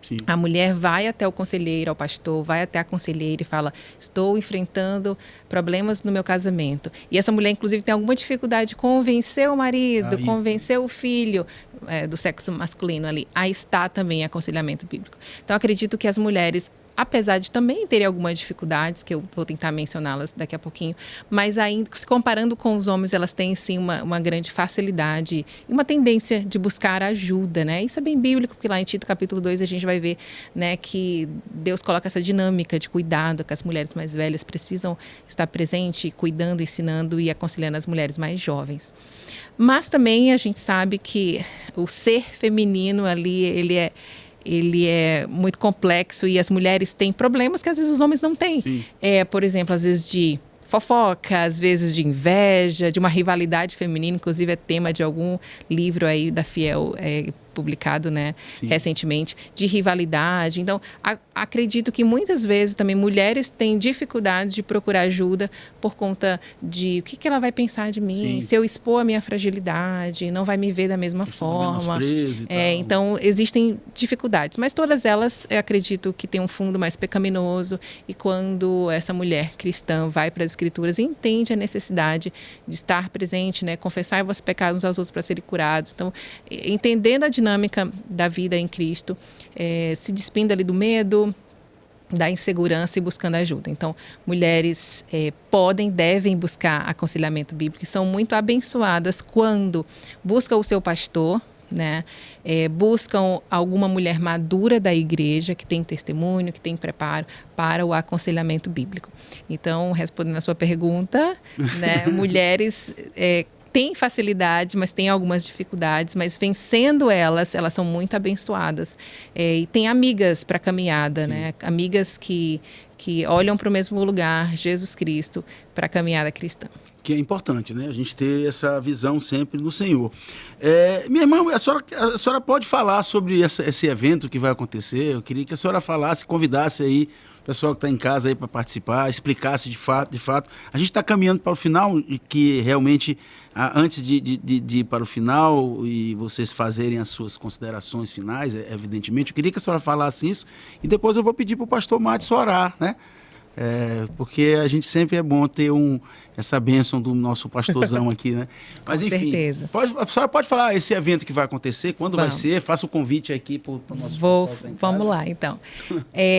Sim. A mulher vai até o conselheiro, ao pastor, vai até a conselheira e fala, estou enfrentando problemas no meu casamento. E essa mulher, inclusive, tem alguma dificuldade de convencer o marido, convencer o filho do sexo masculino ali. Aí está também aconselhamento bíblico. Então, acredito que as mulheres, apesar de também terem algumas dificuldades, que eu vou tentar mencioná-las daqui a pouquinho, mas ainda, se comparando com os homens, elas têm sim uma grande facilidade e uma tendência de buscar ajuda, né? Isso é bem bíblico, porque lá em Tito capítulo 2 a gente vai ver, né, que Deus coloca essa dinâmica de cuidado, que as mulheres mais velhas precisam estar presentes, cuidando, ensinando e aconselhando as mulheres mais jovens. Mas também a gente sabe que o ser feminino ali, ele é muito complexo e as mulheres têm problemas que às vezes os homens não têm. Sim. Por exemplo, às vezes de fofoca, às vezes de inveja, de uma rivalidade feminina, inclusive é tema de algum livro aí da Fiel publicado, né, recentemente, de rivalidade. Então, acredito que muitas vezes também mulheres têm dificuldades de procurar ajuda por conta de o que ela vai pensar de mim, se eu expor a minha fragilidade, não vai me ver da mesma forma. Então, existem dificuldades, mas todas elas, eu acredito que tem um fundo mais pecaminoso, e quando essa mulher cristã vai para as Escrituras e entende a necessidade de estar presente, né, confessar os pecados uns aos outros para serem curados. Então, entendendo a dinâmica da vida em Cristo, se despindo ali do medo, da insegurança e buscando ajuda. Então, mulheres devem buscar aconselhamento bíblico, e são muito abençoadas quando buscam o seu pastor, né? Buscam alguma mulher madura da igreja, que tem testemunho, que tem preparo para o aconselhamento bíblico. Então, respondendo a sua pergunta, né, mulheres têm facilidade, mas têm algumas dificuldades, mas vencendo elas são muito abençoadas. E tem amigas para a caminhada, né? Amigas que olham para o mesmo lugar, Jesus Cristo, para a caminhada cristã. Que é importante, né? A gente ter essa visão sempre no Senhor. Minha irmã, a senhora pode falar sobre esse evento que vai acontecer? Eu queria que a senhora falasse, convidasse aí o pessoal que está em casa aí para participar, explicasse de fato. A gente está caminhando para o final, e que realmente, antes de ir para o final e vocês fazerem as suas considerações finais, evidentemente, eu queria que a senhora falasse isso, e depois eu vou pedir para o pastor Madison orar, né? Porque a gente sempre é bom ter essa bênção do nosso pastorzão aqui, né? Mas, enfim, certeza. A senhora pode falar esse evento que vai acontecer, quando vai ser? Faça o convite aqui para o nosso pessoal que tá em casa. Vamos lá, então.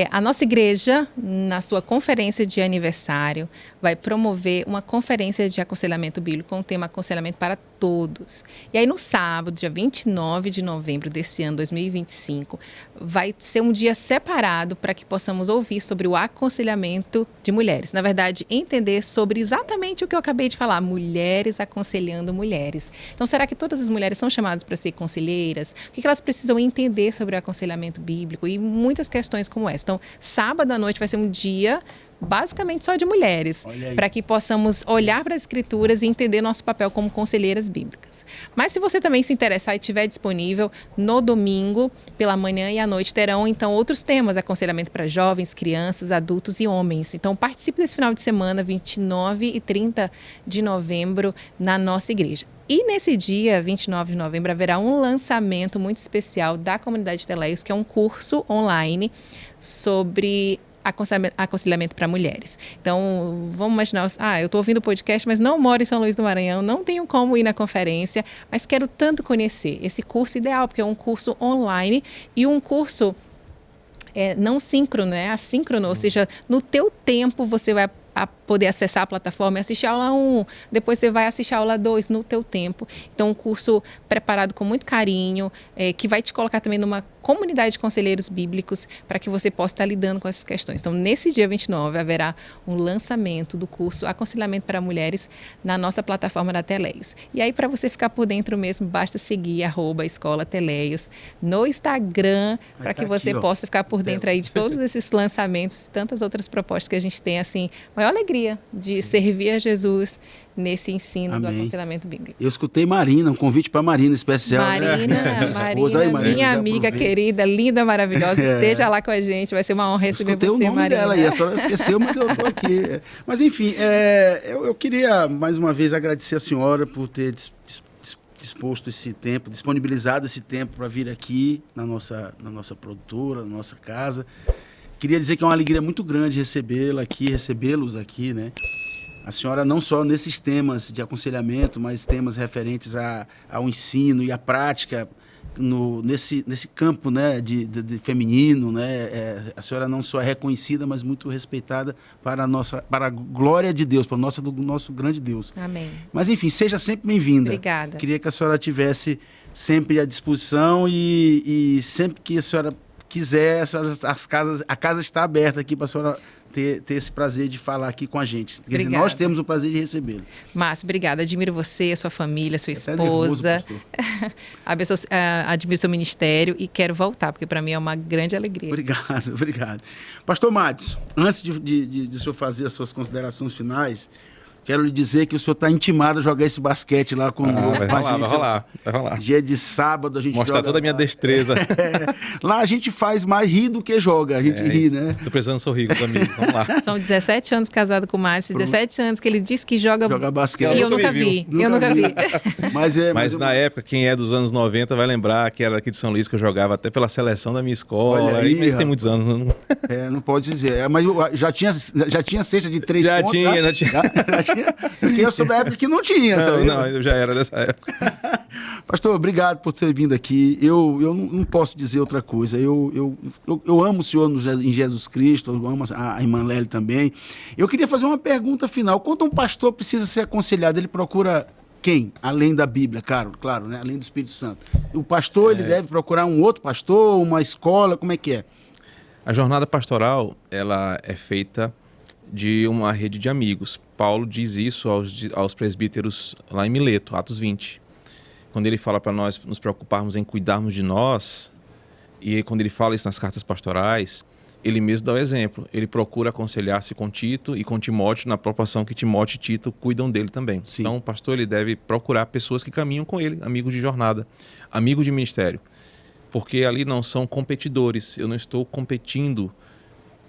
A nossa igreja, na sua conferência de aniversário, vai promover uma conferência de aconselhamento bíblico com o tema Aconselhamento para Todos. E aí, no sábado, dia 29 de novembro desse ano, 2025, vai ser um dia separado para que possamos ouvir sobre o aconselhamento de mulheres. Na verdade, entender sobre exatamente o que eu acabei de falar, mulheres aconselhando mulheres. Então, será que todas as mulheres são chamadas para ser conselheiras? O que elas precisam entender sobre o aconselhamento bíblico? E muitas questões como essa. Então, sábado à noite vai ser um dia basicamente só de mulheres, para que possamos olhar para as Escrituras e entender nosso papel como conselheiras bíblicas. Mas se você também se interessar e estiver disponível, no domingo, pela manhã e à noite, terão então outros temas, aconselhamento para jovens, crianças, adultos e homens. Então participe desse final de semana, 29 e 30 de novembro, na nossa igreja. E nesse dia, 29 de novembro, haverá um lançamento muito especial da Comunidade Teleios, que é um curso online sobre aconselhamento para mulheres. Então, vamos imaginar, eu estou ouvindo o podcast, mas não moro em São Luís do Maranhão, não tenho como ir na conferência, mas quero tanto conhecer esse curso ideal, porque é um curso online e um curso não síncrono, né? Assíncrono, ou seja, no teu tempo você vai poder acessar a plataforma e assistir a aula 1, depois você vai assistir a aula 2 no teu tempo. Então, um curso preparado com muito carinho, que vai te colocar também numa comunidade de conselheiros bíblicos para que você possa estar lidando com essas questões. Então, nesse dia 29, haverá um lançamento do curso Aconselhamento para Mulheres na nossa plataforma da Teleios. E aí, para você ficar por dentro mesmo, basta seguir @Escola Teleios no Instagram, para que você possa ficar por dentro aí de todos esses lançamentos e tantas outras propostas que a gente tem, assim, maior alegria de servir a Jesus nesse ensino do aconselhamento bíblico. Eu escutei Marina, um convite para Marina especial. Marina, minha amiga querida, linda, maravilhosa, esteja lá com a gente, vai ser uma honra receber você, Marina. Eu escutei o nome dela aí, a senhora esqueceu, mas eu estou aqui. Mas enfim, eu queria mais uma vez agradecer a senhora por ter disposto esse tempo, disponibilizado esse tempo para vir aqui na nossa produtora, na nossa casa. Queria dizer que é uma alegria muito grande recebê-los aqui, né? A senhora não só nesses temas de aconselhamento, mas temas referentes ao ensino e à prática nesse campo, né, de feminino, né? A senhora não só é reconhecida, mas muito respeitada para a glória de Deus, para do nosso grande Deus. Amém. Mas enfim, seja sempre bem-vinda. Obrigada. Queria que a senhora tivesse sempre à disposição e sempre que a senhora quiser, a casa está aberta aqui para a senhora ter esse prazer de falar aqui com a gente. Quer dizer, nós temos o prazer de recebê-lo. Márcio, obrigada. Admiro você, a sua família, a sua esposa. Admiro seu ministério e quero voltar, porque para mim é uma grande alegria. Obrigado. Pastor Madison, antes de o senhor fazer as suas considerações finais, quero lhe dizer que o senhor está intimado a jogar esse basquete lá com Vai rolar. Dia de sábado a gente Mostrar joga toda a minha destreza. Lá a gente faz mais rir do que joga, a gente ri, né? Tô precisando sorrir com os amigos, vamos lá. São 17 anos casado com o Márcio, 17 anos que ele diz que joga basquete. E eu nunca vi. Eu nunca vi. Mas na época, quem é dos anos 90 vai lembrar que era aqui de São Luís, que eu jogava até pela seleção da minha escola. Aí, mas tem muitos anos. Não... não pode dizer. Mas já tinha cesta de 3 pontos? Já tinha. Porque eu sou da época que não tinha. Não, eu já era dessa época. Pastor, obrigado por ter vindo aqui. Eu não posso dizer outra coisa. Eu amo o senhor em Jesus Cristo, eu amo a irmã Lélia também. Eu queria fazer uma pergunta final. Quando um pastor precisa ser aconselhado, ele procura quem? Além da Bíblia, claro, né? Além do Espírito Santo. O pastor, ele deve procurar um outro pastor, uma escola, como é que é? A jornada pastoral, ela é feita de uma rede de amigos. Paulo diz isso aos presbíteros lá em Mileto, Atos 20. Quando ele fala para nós nos preocuparmos em cuidarmos de nós, e quando ele fala isso nas cartas pastorais, ele mesmo dá o exemplo. Ele procura aconselhar-se com Tito e com Timóteo na proporção que Timóteo e Tito cuidam dele também. Sim. Então o pastor ele deve procurar pessoas que caminham com ele, amigos de jornada, amigos de ministério. Porque ali não são competidores. Eu não estou competindo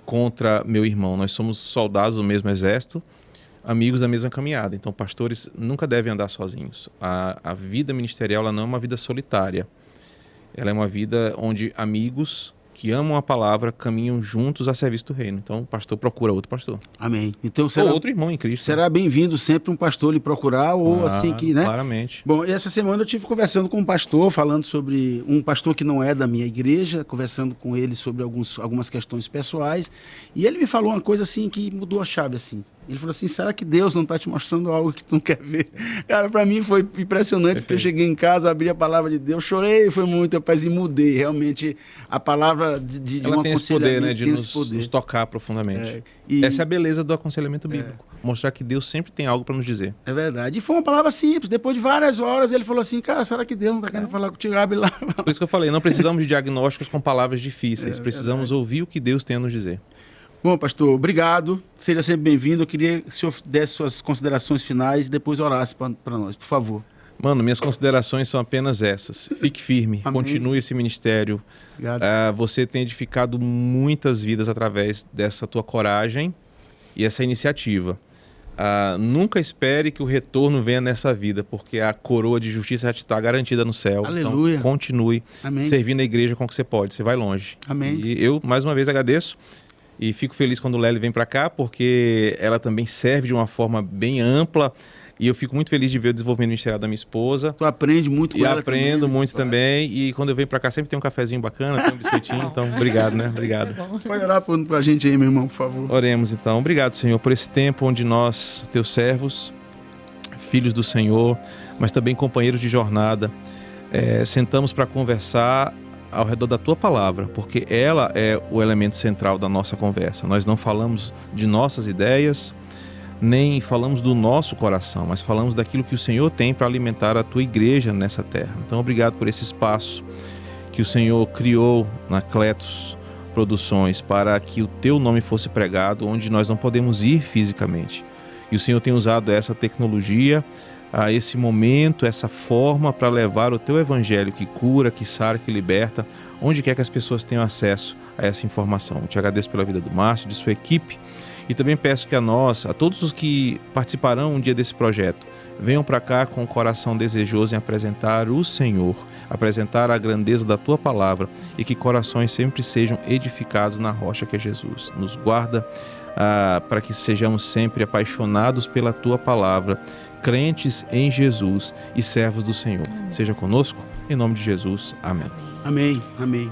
contra meu irmão. Nós somos soldados do mesmo exército, amigos da mesma caminhada. Então, pastores nunca devem andar sozinhos. A vida ministerial ela não é uma vida solitária. Ela é uma vida onde amigos que amam a palavra caminham juntos a serviço do reino. Então, o pastor procura outro pastor. Amém. Então, ou outro irmão em Cristo. Será bem-vindo sempre um pastor lhe procurar, ou assim que, né? Claramente. Bom, essa semana eu estive conversando com um pastor, falando sobre um pastor que não é da minha igreja, conversando com ele sobre algumas questões pessoais, e ele me falou uma coisa assim que mudou a chave, assim. Ele falou assim, será que Deus não está te mostrando algo que tu não quer ver? Cara, para mim foi impressionante, porque eu cheguei em casa, abri a palavra de Deus, chorei, foi muito, rapaz, e mudei. Realmente, a palavra de ela um tem esse poder, né, de nos tocar profundamente. Essa é a beleza do aconselhamento bíblico. Mostrar que Deus sempre tem algo para nos dizer. É verdade. E foi uma palavra simples. Depois de várias horas, ele falou assim, cara, será que Deus não está querendo falar contigo? Abre lá. Por isso que eu falei, não precisamos de diagnósticos com palavras difíceis. Precisamos ouvir o que Deus tem a nos dizer. Bom, pastor, obrigado. Seja sempre bem-vindo. Eu queria que o senhor desse suas considerações finais e depois orasse para nós, por favor. Mano, minhas considerações são apenas essas. Fique firme, Amém. Continue esse ministério. Você tem edificado muitas vidas através dessa tua coragem e essa iniciativa. Nunca espere que o retorno venha nessa vida, porque a coroa de justiça já te está garantida no céu. Aleluia. Então, continue Amém. Servindo a igreja com o que você pode. Você vai longe. Amém. E eu, mais uma vez, agradeço. E fico feliz quando o Lélia vem para cá, porque ela também serve de uma forma bem ampla. E eu fico muito feliz de ver o desenvolvimento ministerial da minha esposa. Tu aprende muito com ela. E aprendo muito também. E quando eu venho para cá, sempre tem um cafezinho bacana, tem um biscoitinho. Então, obrigado, né? Obrigado. Pode orar pra gente aí, meu irmão, por favor. Oremos, então. Obrigado, Senhor, por esse tempo onde nós, teus servos, filhos do Senhor, mas também companheiros de jornada, sentamos para conversar ao redor da tua palavra, porque ela é o elemento central da nossa conversa. Nós não falamos de nossas ideias, nem falamos do nosso coração, mas falamos daquilo que o Senhor tem para alimentar a tua igreja nessa terra. Então, obrigado por esse espaço que o Senhor criou na Cletos Produções para que o teu nome fosse pregado onde nós não podemos ir fisicamente. E o Senhor tem usado essa tecnologia, a esse momento, essa forma para levar o teu evangelho que cura, que sara, que liberta, onde quer que as pessoas tenham acesso a essa informação. Eu te agradeço pela vida do Márcio, de sua equipe, e também peço que a todos os que participarão um dia desse projeto, venham para cá com o coração desejoso em apresentar o Senhor, apresentar a grandeza da tua palavra, e que corações sempre sejam edificados na rocha que é Jesus. Nos guarda para que sejamos sempre apaixonados pela tua palavra, crentes em Jesus e servos do Senhor. Seja conosco, em nome de Jesus. Amém. Amém, amém.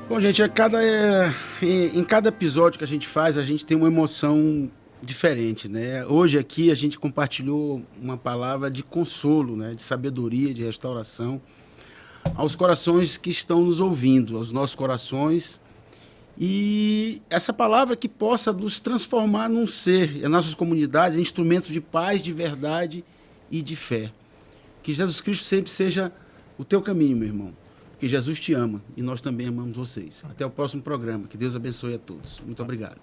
Bom, gente, em cada episódio que a gente faz, a gente tem uma emoção diferente, né? Hoje aqui a gente compartilhou uma palavra de consolo, né? De sabedoria, de restauração aos corações que estão nos ouvindo, aos nossos corações. E essa palavra que possa nos transformar num ser, as nossas comunidades, instrumentos de paz, de verdade e de fé. Que Jesus Cristo sempre seja o teu caminho, meu irmão. Porque Jesus te ama e nós também amamos vocês. Até o próximo programa. Que Deus abençoe a todos. Muito obrigado.